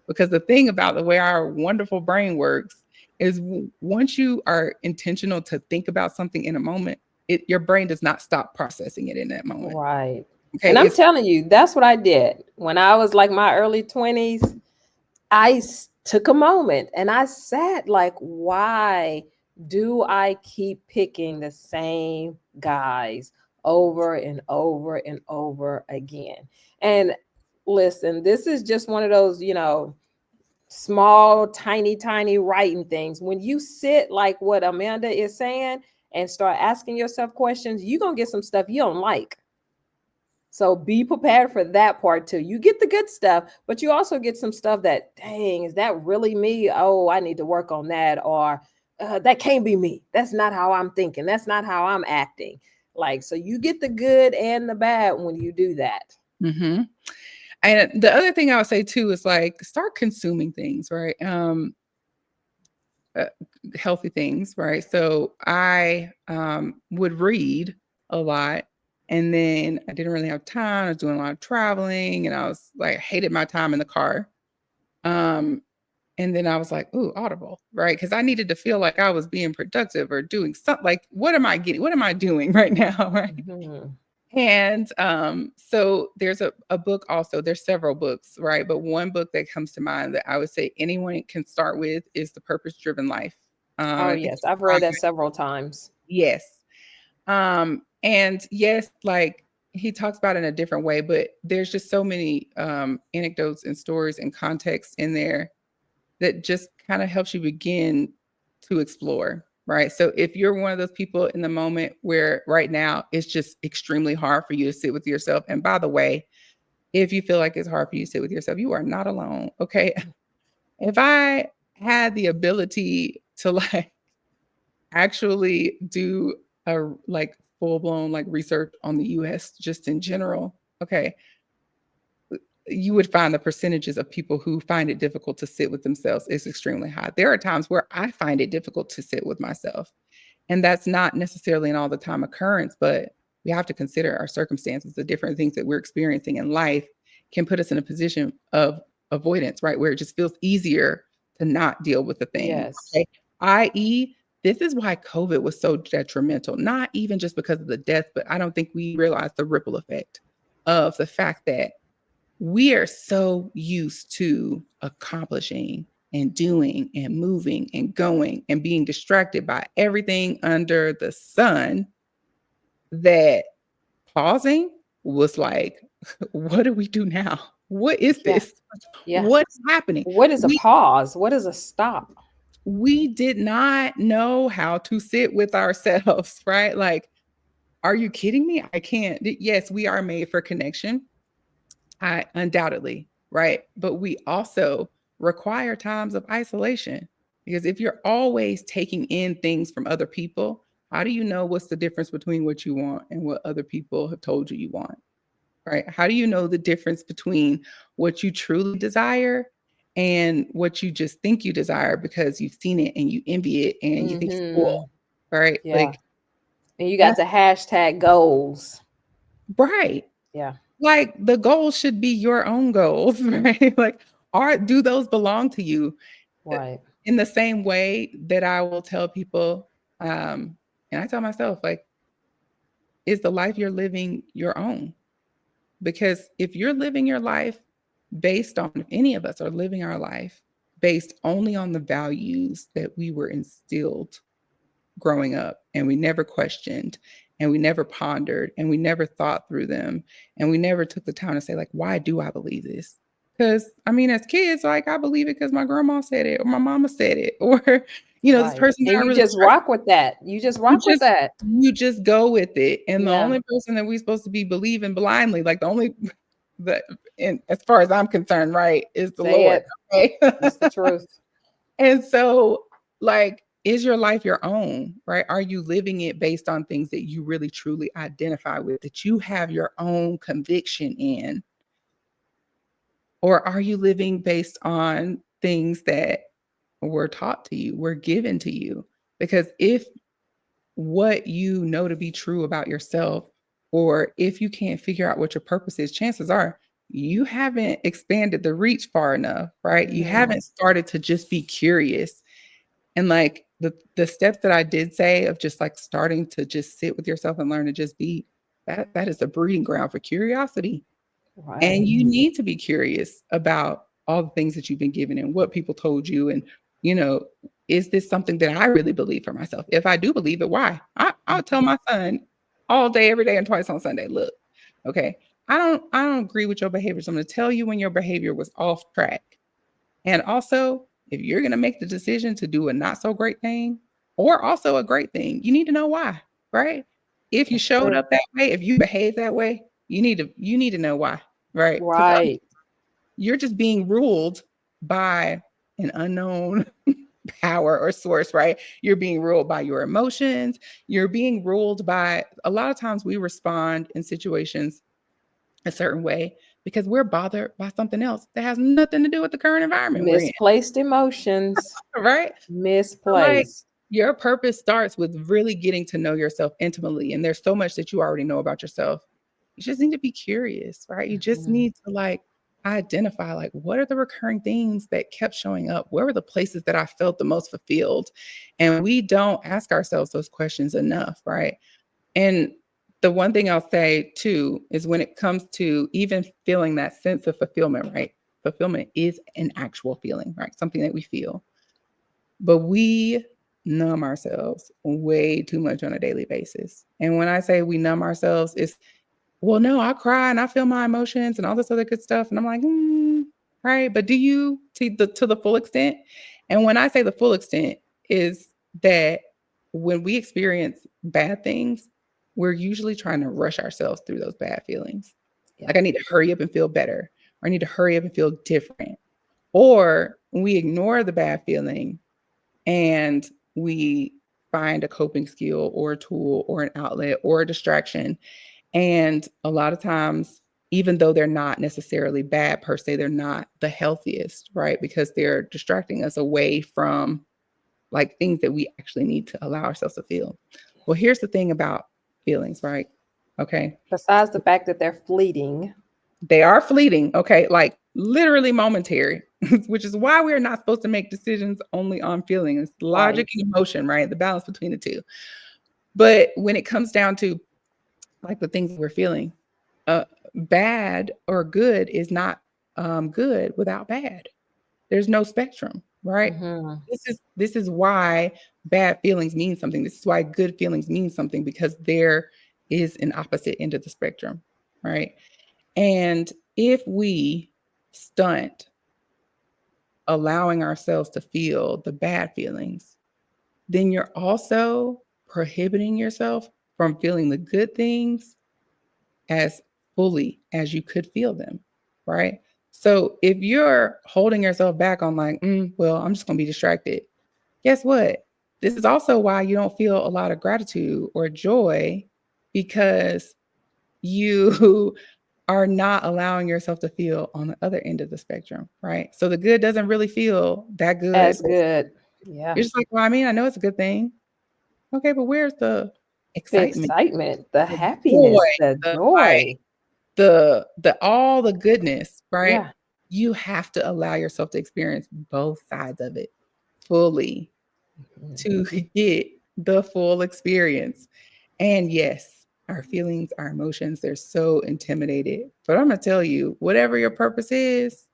Because the thing about the way our wonderful brain works is once you are intentional to think about something in a moment, your brain does not stop processing it in that moment. Right. Okay. And I'm It's telling you, that's what I did when I was like my early 20s. Took a moment and I sat like, why do I keep picking the same guys over and over and over again? And listen, this is just one of those, small, tiny writing things. When you sit like what Amanda is saying and start asking yourself questions, you're going to get some stuff you don't like. So be prepared for that part too. You get the good stuff, but you also get some stuff that, dang, is that really me? Oh, I need to work on that. Or that can't be me. That's not how I'm thinking. That's not how I'm acting. Like, so you get the good and the bad when you do that. mm-hmm. And the other thing I would say too is like start consuming things, right? Uh, Healthy things, right? So I would read a lot, and then I didn't really have time. I was doing a lot of traveling, and I was like hated my time in the car. Um, and then I was like, "Ooh, Audible," right? Because I needed to feel like I was being productive or doing something. Like, what am I getting? What am I doing right now, right? Mhm. And so there's a book also. There's several books, right? But one book that comes to mind that I would say anyone can start with is The Purpose Driven Life. Oh, I think yes. it's I've by read that several times. yes. And yes, like he talks about it in a different way, but there's just so many anecdotes and stories and context in there that just kind of helps you begin to explore, right? So if you're one of those people in the moment where right now it's just extremely hard for you to sit with yourself, and by the way, if you feel like it's hard for you to sit with yourself, you are not alone, okay? If I had the ability to like actually do a like full blown like research on the US just in general, okay, you would find the percentages of people who find it difficult to sit with themselves is extremely high. There are times where I find it difficult to sit with myself. And that's not necessarily an all the time occurrence, but we have to consider our circumstances, the different things that we're experiencing in life can put us in a position of avoidance, right? Where it just feels easier to not deal with the thing. Yes. Okay. I.e., this is why COVID was so detrimental, not even just because of the death, but I don't think we realize the ripple effect of the fact that we are so used to accomplishing and doing and moving and going and being distracted by everything under the sun that pausing was like, what do we do now? What is Yeah. this? Yeah. What's happening? What is a We pause? What is a stop? we did not know how to sit with ourselves, right? Like, are you kidding me? I can't. Yes, we are made for connection. I undoubtedly, right? But we also require times of isolation because if you're always taking in things from other people, how do you know what's the difference between what you want and what other people have told you you want? Right? How do you know the difference between what you truly desire and what you just think you desire because you've seen it and you envy it and you think it's Hmm. cool? Right? Yeah. Like And you got that's the hashtag goals. right. Yeah. Like the goals should be your own goals, right? Like, do those belong to you? Uh, Right. In the same way that I will tell people, and I tell myself, like, is the life you're living your own? Because if you're living your life based on, if any of us are living our life based only on the values that we were instilled, growing up, and we never questioned, and we never pondered, and we never thought through them, and we never took the time to say, like, why do I believe this? Because I mean, as kids, like, I believe it because my grandma said it or my mama said it, or this Right. person that And I you really just rock with that. You just you rock with just that. you just go with it. And the Yeah. only person that we're supposed to be believing blindly, like the only the and as far as I'm concerned, right, is the Say Lord. it. Okay. It's the truth. And so, like, is your life your own, right? Are you living it based on things that you really truly identify with, that you have your own conviction in? Or are you living based on things that were taught to you, were given to you? Because if what you know to be true about yourself, or if you can't figure out what your purpose is, chances are you haven't expanded the reach far enough, right? You Mhm. haven't started to just be curious. And like the steps that I did say of just like starting to just sit with yourself and learn to just be, that is a breeding ground for curiosity. And Right. you need to be curious about all the things that you've been given and what people told you. And, you know, is this something that I really believe for myself? If I do believe it, why? I'll tell my son all day, every day, and twice on Sunday, look, okay, I don't agree with your behavior. So I'm going to tell you when your behavior was off track. And also, if you're going to make the decision to do a not so great thing or also a great thing, you need to know why, right? If you That's showed true. up that way, if you behave that way, you need to know why, right? Because Right. you're just being ruled by an unknown power or source, right? You're being ruled by your emotions. You're being ruled by a lot of times we respond in situations a certain way because we're bothered by something else that has nothing to do with the current environment we're in, Misplaced emotions. right? So, like, Misplaced. your purpose starts with really getting to know yourself intimately. And there's so much that you already know about yourself. You just need to be curious, right? You just Mhm. need to like identify like what are the recurring themes that kept showing up? Where were the places that I felt the most fulfilled? And we don't ask ourselves those questions enough, right? And the one thing I'll say too is when it comes to even feeling that sense of fulfillment, right? Fulfillment is an actual feeling, right? Something that we feel. But we numb ourselves way too much on a daily basis. And when I say we numb ourselves, it's, well, no, I cry and I feel my emotions and all this other good stuff. And I'm like, right. But do you to the full extent? And when I say the full extent is that when we experience bad things, we're usually trying to rush ourselves through those bad feelings. Yeah. Like I need to hurry up and feel better, or I need to hurry up and feel different. Or when we ignore the bad feeling and we find a coping skill or a tool or an outlet or a distraction. And a lot of times, even though they're not necessarily bad per se, they're not the healthiest, right? Because they're distracting us away from like things that we actually need to allow ourselves to feel. Well, here's the thing about feelings, right? Okay. Besides the fact that they're fleeting. They are fleeting, okay, like literally momentary, which is why we're not supposed to make decisions only on feelings, logic Right. and emotion, right? The balance between the two. But when it comes down to like the things we're feeling, bad or good is not good without bad. There's no spectrum, right? Mhm. This is why bad feelings mean something. This is why good feelings mean something because there is an opposite end of the spectrum, right? And if we stunt allowing ourselves to feel the bad feelings, then you're also prohibiting yourself from feeling the good things as fully as you could feel them, right? So if you're holding yourself back on like, well, I'm just going to be distracted, guess what? This is also why you don't feel a lot of gratitude or joy because you are not allowing yourself to feel on the other end of the spectrum, right? So the good doesn't really feel that good. As good. Yeah. You're just like, well, I mean, I know it's a good thing. Okay, but where's the The excitement, excitement, the the joy, happiness, the the like joy. the all the goodness, right? Yeah. You have to allow yourself to experience both sides of it fully Mhm. to get the full experience. And yes, our feelings, our emotions, they're so intimidated. But I'm going to tell you, whatever your purpose is,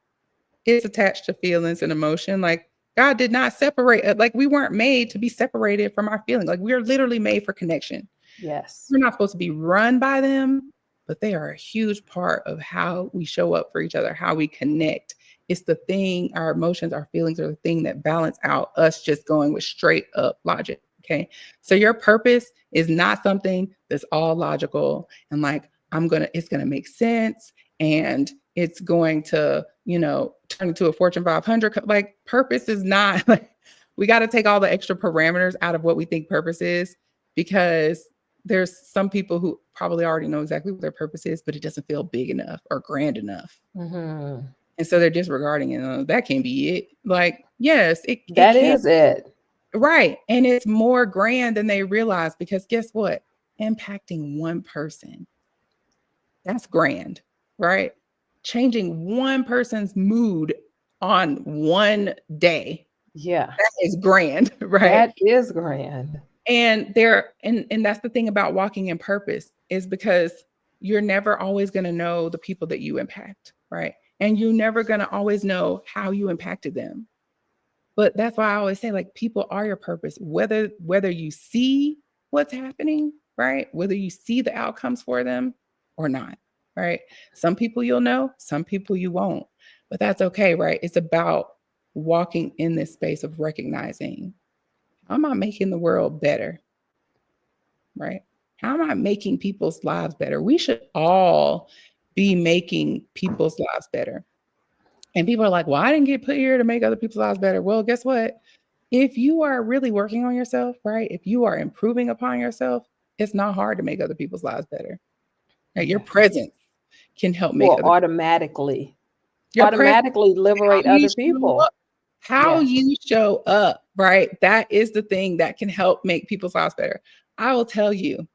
it's attached to feelings and emotion. Like God did not separate, like we weren't made to be separated from our feelings. Like we are literally made for connection. Yes. We're not supposed to be run by them, but they are a huge part of how we show up for each other, how we connect. It's the thing, our emotions, our feelings are the thing that balance out us just going with straight up logic. Okay. So your purpose is not something that's all logical and like, it's going to make sense and it's going to, turn into a Fortune 500. Like, purpose is not like, we got to take all the extra parameters out of what we think purpose is, because there's some people who probably already know exactly what their purpose is, but it doesn't feel big enough or grand enough. Mm-hmm. And so they're disregarding it. Oh, that can't be it. Like, yes, it That can. is it. Right. And it's more grand than they realize, because guess what? Impacting one person, that's grand, right? Changing one person's mood on one day, Yeah. that is grand, right? That is grand. And that's the thing about walking in purpose, is because you're never always going to know the people that you impact, right? And you're never going to always know how you impacted them. But that's why I always say, like, people are your purpose, whether you see what's happening, right? Whether you see the outcomes for them or not, right? Some people you'll know, some people you won't. But that's okay, right? It's about walking in this space of recognizing, how am I making the world better, right? How am I making people's lives better? We should all be making people's lives better. And people are like, well, I didn't get put here to make other people's lives better. Well, guess what? If you are really working on yourself, right? If you are improving upon yourself, it's not hard to make other people's lives better. Right? Your Yeah. presence can help make Will other automatically your presence, automatically how liberate you other show people. up, how Yes. you show up, right? That is the thing that can help make people's lives better. I will tell you,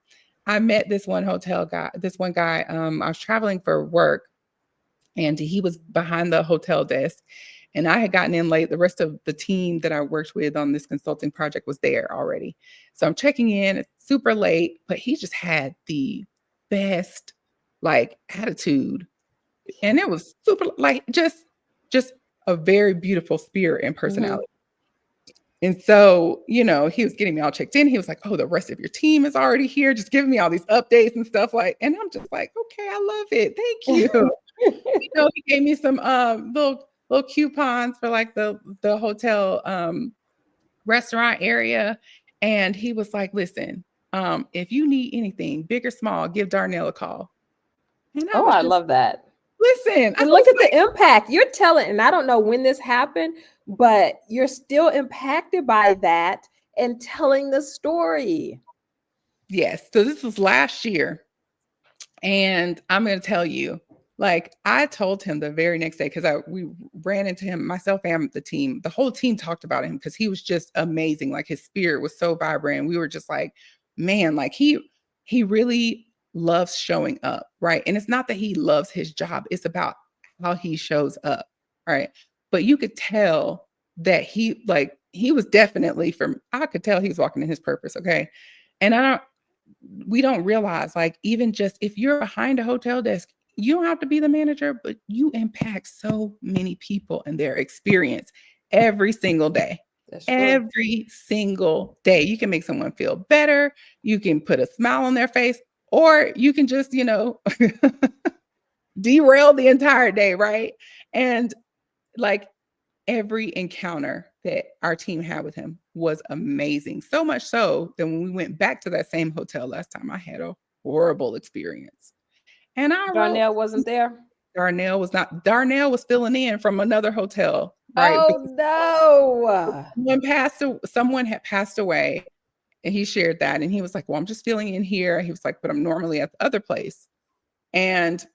I met this one guy. I was traveling for work, and he was behind the hotel desk, and I had gotten in late. The rest of the team that I worked with on this consulting project was there already. So I'm checking in, it's super late, but he just had the best like attitude. And it was super like just a very beautiful spirit and Mm-hmm. personality. And so, he was getting me all checked in. He was like, "Oh, the rest of your team is already here, just giving me all these updates and stuff." Like, and I'm just like, "Okay, I love it. Thank you." He gave me some little coupons for like the hotel restaurant area. And he was like, "Listen, if you need anything, big or small, give Darnell a call." And I Oh, was I just, love that. listen, I And look was at like, the impact you're telling. And I don't know when this happened, but you're still impacted by that and telling the story. yes. So this was last year. And I'm going to tell you, like, I told him the very next day, because we ran into him, myself and the team. The whole team talked about him because he was just amazing. Like, his spirit was so vibrant. We were just like, man, like he really loves showing up, right? And it's not that he loves his job; it's about how he shows up, right? But you could tell that he was definitely from. I could tell he was walking in his purpose. Okay, and we don't realize, like, even just if you're behind a hotel desk, you don't have to be the manager, but you impact so many people and their experience every single day. That's true. Every single day, you can make someone feel better. You can put a smile on their face, or you can just, derail the entire day, right? And like, every encounter that our team had with him was amazing. So much so that when we went back to that same hotel last time, I had a horrible experience. And I wrote, Darnell wasn't there. Darnell was filling in from another hotel, right? Oh Because no. someone had passed away, and he shared that. And he was like, "Well, I'm just filling in here." He was like, "But I'm normally at the other place." And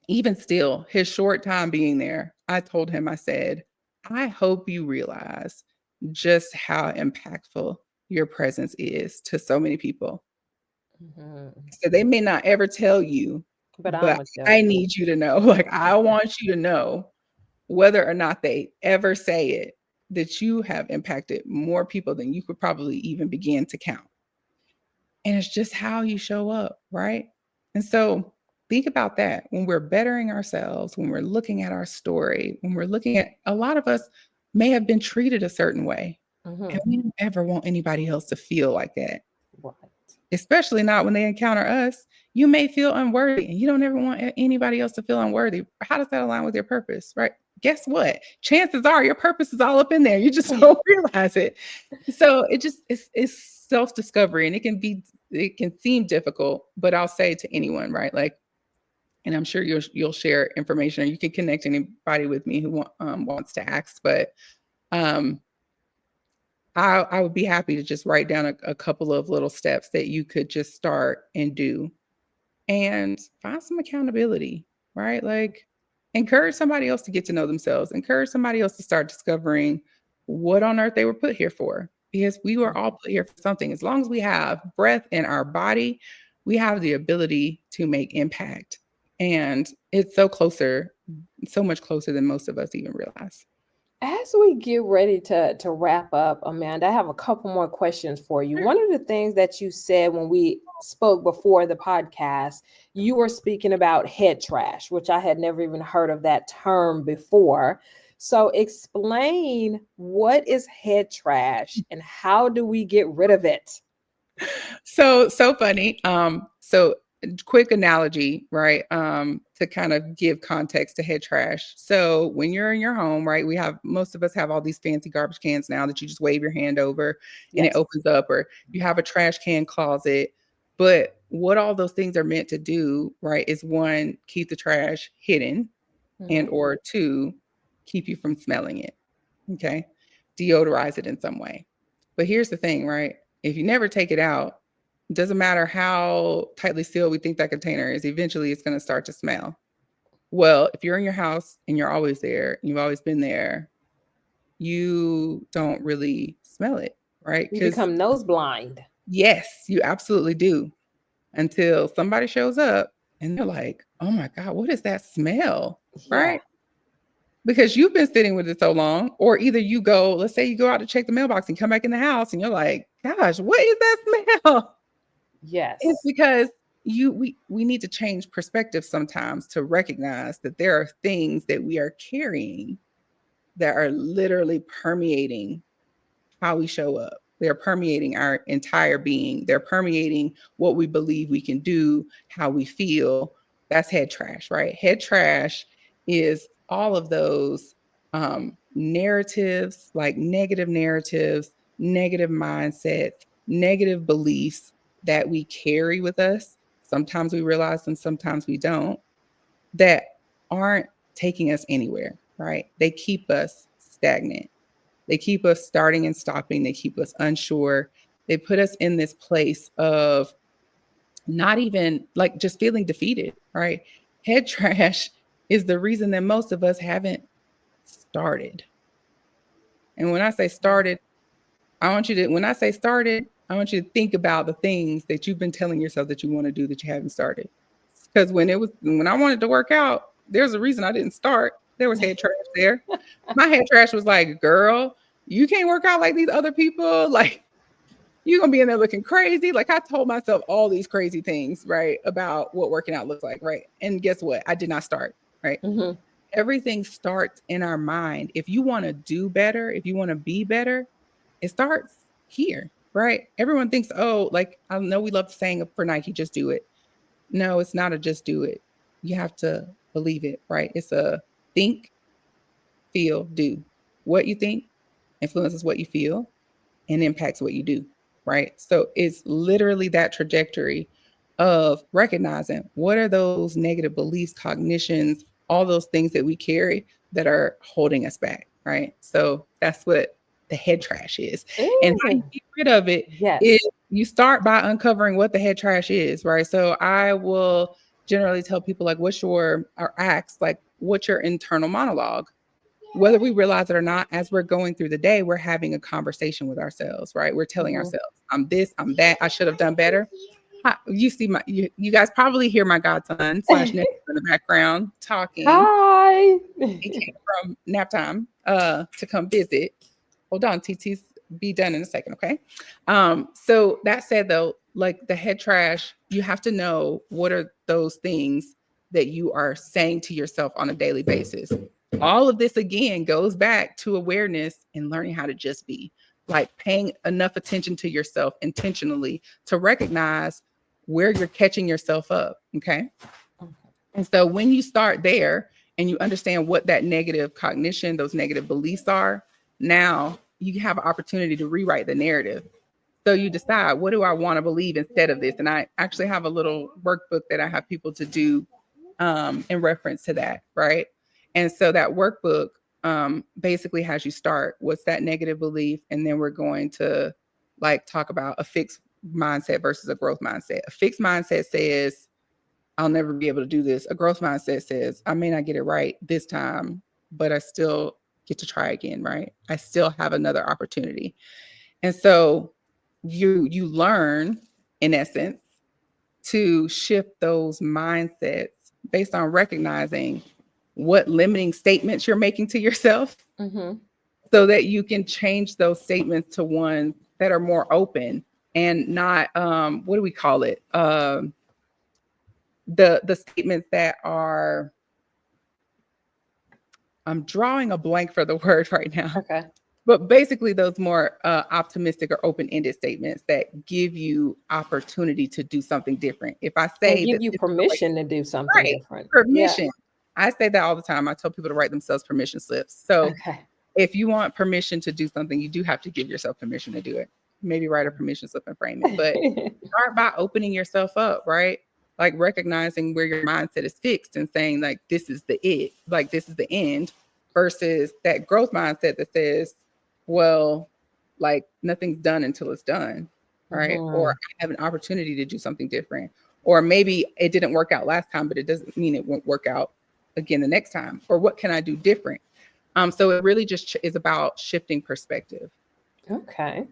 even still, his short time being there, I told him, I said, "I hope you realize just how impactful your presence is to so many people." Mhm. So they may not ever tell you, But I'm but gonna tell I you. need you to know, like, I want you to know, whether or not they ever say it, that you have impacted more people than you could probably even begin to count. And it's just how you show up, right? And so think about that when we're bettering ourselves, when we're looking at our story, when we're looking at, a lot of us may have been treated a certain way. And Mhm. we don't ever want anybody else to feel like that, Right. especially not when they encounter us. You may feel unworthy and you don't ever want anybody else to feel unworthy. How does that align with your purpose, right? Guess what? Chances are your purpose is all up in there. You just don't realize it. So it's self-discovery, and it can seem difficult, but I'll say to anyone, right? Like, and I'm sure you'll share information, or you can connect anybody with me who wants to ask, but um I would be happy to just write down a couple of little steps that you could just start and do and find some accountability, right? Like, encourage somebody else to get to know themselves, encourage somebody else to start discovering what on earth they were put here for. Because we were all put here for something. As long as we have breath in our body, we have the ability to make impact. And it's so much closer than most of us even realize. As we get ready to wrap up, Amanda, I have a couple more questions for you. One of the things that you said when we spoke before the podcast, you were speaking about head trash, which I had never even heard of that term before. So explain, what is head trash and how do we get rid of it? So funny. So quick analogy, right? To kind of give context to head trash. So when you're in your home, right, most of us have all these fancy garbage cans now that you just wave your hand over and it Yes. opens up, or you have a trash can closet. But what all those things are meant to do, right, is one, keep the trash hidden, and Mhm. or two, keep you from smelling it. Okay. Deodorize it in some way. But here's the thing, right? If you never take it out, it doesn't matter how tightly sealed we think that container is, eventually it's going to start to smell. Well, if you're in your house and you're always there, you've always been there, you don't really smell it, right? You Because become nose blind. yes, you absolutely do, until somebody shows up and they're like, oh my God, what is that smell? Yeah. Right? Because you've been sitting with it so long, or either you go, let's say you go out to check the mailbox and come back in the house and you're like, gosh, what is that smell? It's Yes. because we need to change perspective sometimes to recognize that there are things that we are carrying that are literally permeating how we show up. They're permeating our entire being. They're permeating what we believe we can do, how we feel. That's head trash, right? Head trash is all of those narratives, like negative mindsets, negative beliefs that we carry with us. Sometimes we realize them, sometimes we don't, that aren't taking us anywhere, right? They keep us stagnant. They keep us starting and stopping. They keep us unsure. They put us in this place of not even like just feeling defeated, right? Head trash is the reason that most of us haven't started. And when I say started, when I say started, I want you to think about the things that you've been telling yourself that you want to do that you haven't started. Because when I wanted to work out, there's a reason I didn't start. There was head trash there. My head trash was like, girl, you can't work out like these other people. Like, you're gonna be in there looking crazy. Like, I told myself all these crazy things, right, about what working out looks like, right? And guess what? I did not start, right? Hmm. Everything starts in our mind. If you want to do better, if you want to be better, it starts here, right? Everyone thinks, oh, like, I know we love the saying for Nike, just do it. No, it's not a just do it. You have to believe it, right? It's a think, feel, do. What you think influences what you feel and impacts what you do, right? So it's literally that trajectory of recognizing what are those negative beliefs, cognitions, all those things that we carry that are holding us back, right? So that's what the head trash is. And how you Ooh, get rid of it is yes. you start by uncovering what the head trash is, right? So I will generally tell people, like, or ask, like, what's your internal monologue? Whether we realize it or not, as we're going through the day, we're having a conversation with ourselves, right? We're telling Hmm. ourselves, I'm this, I'm that, I should have done better. You see you guys probably hear my godson slash nephew in the background talking. Hi. He came from nap time to come visit. Hold on, TT's be done in a second, okay? So that said, though, like the head trash, you have to know what are those things that you are saying to yourself on a daily basis. All of this again goes back to awareness and learning how to just be, like paying enough attention to yourself intentionally to recognize where you're catching yourself up. Okay. And so when you start there and you understand what that negative cognition, those negative beliefs are, now you have an opportunity to rewrite the narrative. So you decide, what do I want to believe instead of this? And I actually have a little workbook that I have people to do in reference to that, right? And so that workbook basically has you start, what's that negative belief? And then we're going to like talk about a fixed mindset versus a growth mindset. A fixed mindset says, I'll never be able to do this. A growth mindset says, I may not get it right this time, but I still get to try again, right? I still have another opportunity. And so you learn, in essence, to shift those mindsets based on recognizing what limiting statements you're making to yourself, so that you can change those statements to ones that are more open and not what do we call it? The statements that are, I'm drawing a blank for the word right now. Okay. But basically those more optimistic or open-ended statements that give you opportunity to do something different. If I say And give that you this is the way, permission to do something right, different. Yeah. permission. I say that all the time. I tell people to write themselves permission slips. So Okay. if you want permission to do something, you do have to give yourself permission to do it. Maybe write a permission slip and frame it. But start by opening yourself up, right? Like recognizing where your mindset is fixed and saying, like, this is the it, like, this is the end, versus that growth mindset that says, well, like, nothing's done until it's done, right? Or I have an opportunity to do something different. Or maybe it didn't work out last time, but it doesn't mean it won't work out again the next time. Or what can I do different? So it really just is about shifting perspective. Okay.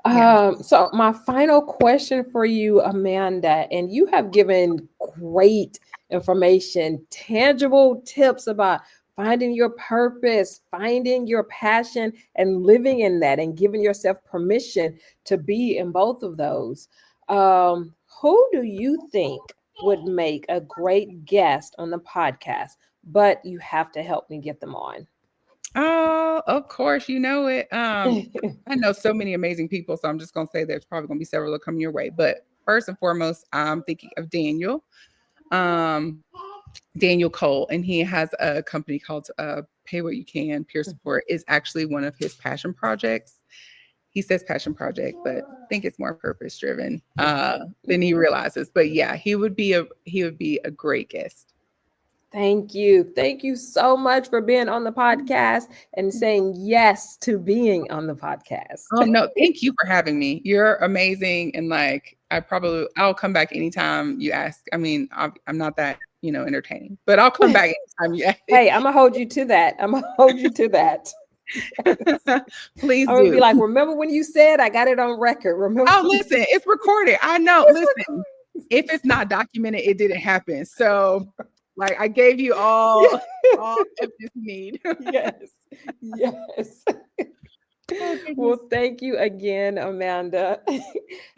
Yeah. So my final question for you, Amanda, and you have given great information, tangible tips about finding your purpose, finding your passion, and living in that, and giving yourself permission to be in both of those. Who do you think would make a great guest on the podcast? But you have to help me get them on. Oh, of course, you know it. I know so many amazing people, so I'm just gonna say there's probably gonna be several that come your way. But first and foremost, I'm thinking of Daniel, um, Daniel Cole, and he has a company called Pay What You Can. Peer support is actually one of his passion projects. He says passion project, but I think it's more purpose driven than he realizes. But yeah, he would be a great guest. Thank you. Thank you so much for being on the podcast and saying yes to being on the podcast. Oh no, thank you for having me. You're amazing, and like I'll come back anytime you ask. I mean, I'm not that entertaining, but I'll come back anytime you Hey, I'm gonna hold you to that. I'm gonna hold you to that. ask. Please I'm gonna be do. like, remember when you said I got it on record? Remember? Oh, listen, it's recorded. I know. Listen, if it's not documented, it didn't happen. So, like, I gave you all evidence you need. Yes. Yes. Oh goodness. Well, thank you again, Amanda. Thank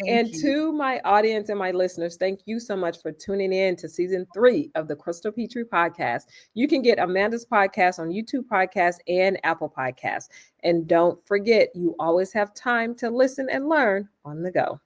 And you. to my audience and my listeners, thank you so much for tuning in to season 3 of the Crystal Petry podcast. You can get Amanda's podcast on YouTube Podcast and Apple Podcasts. And don't forget, you always have time to listen and learn on the go.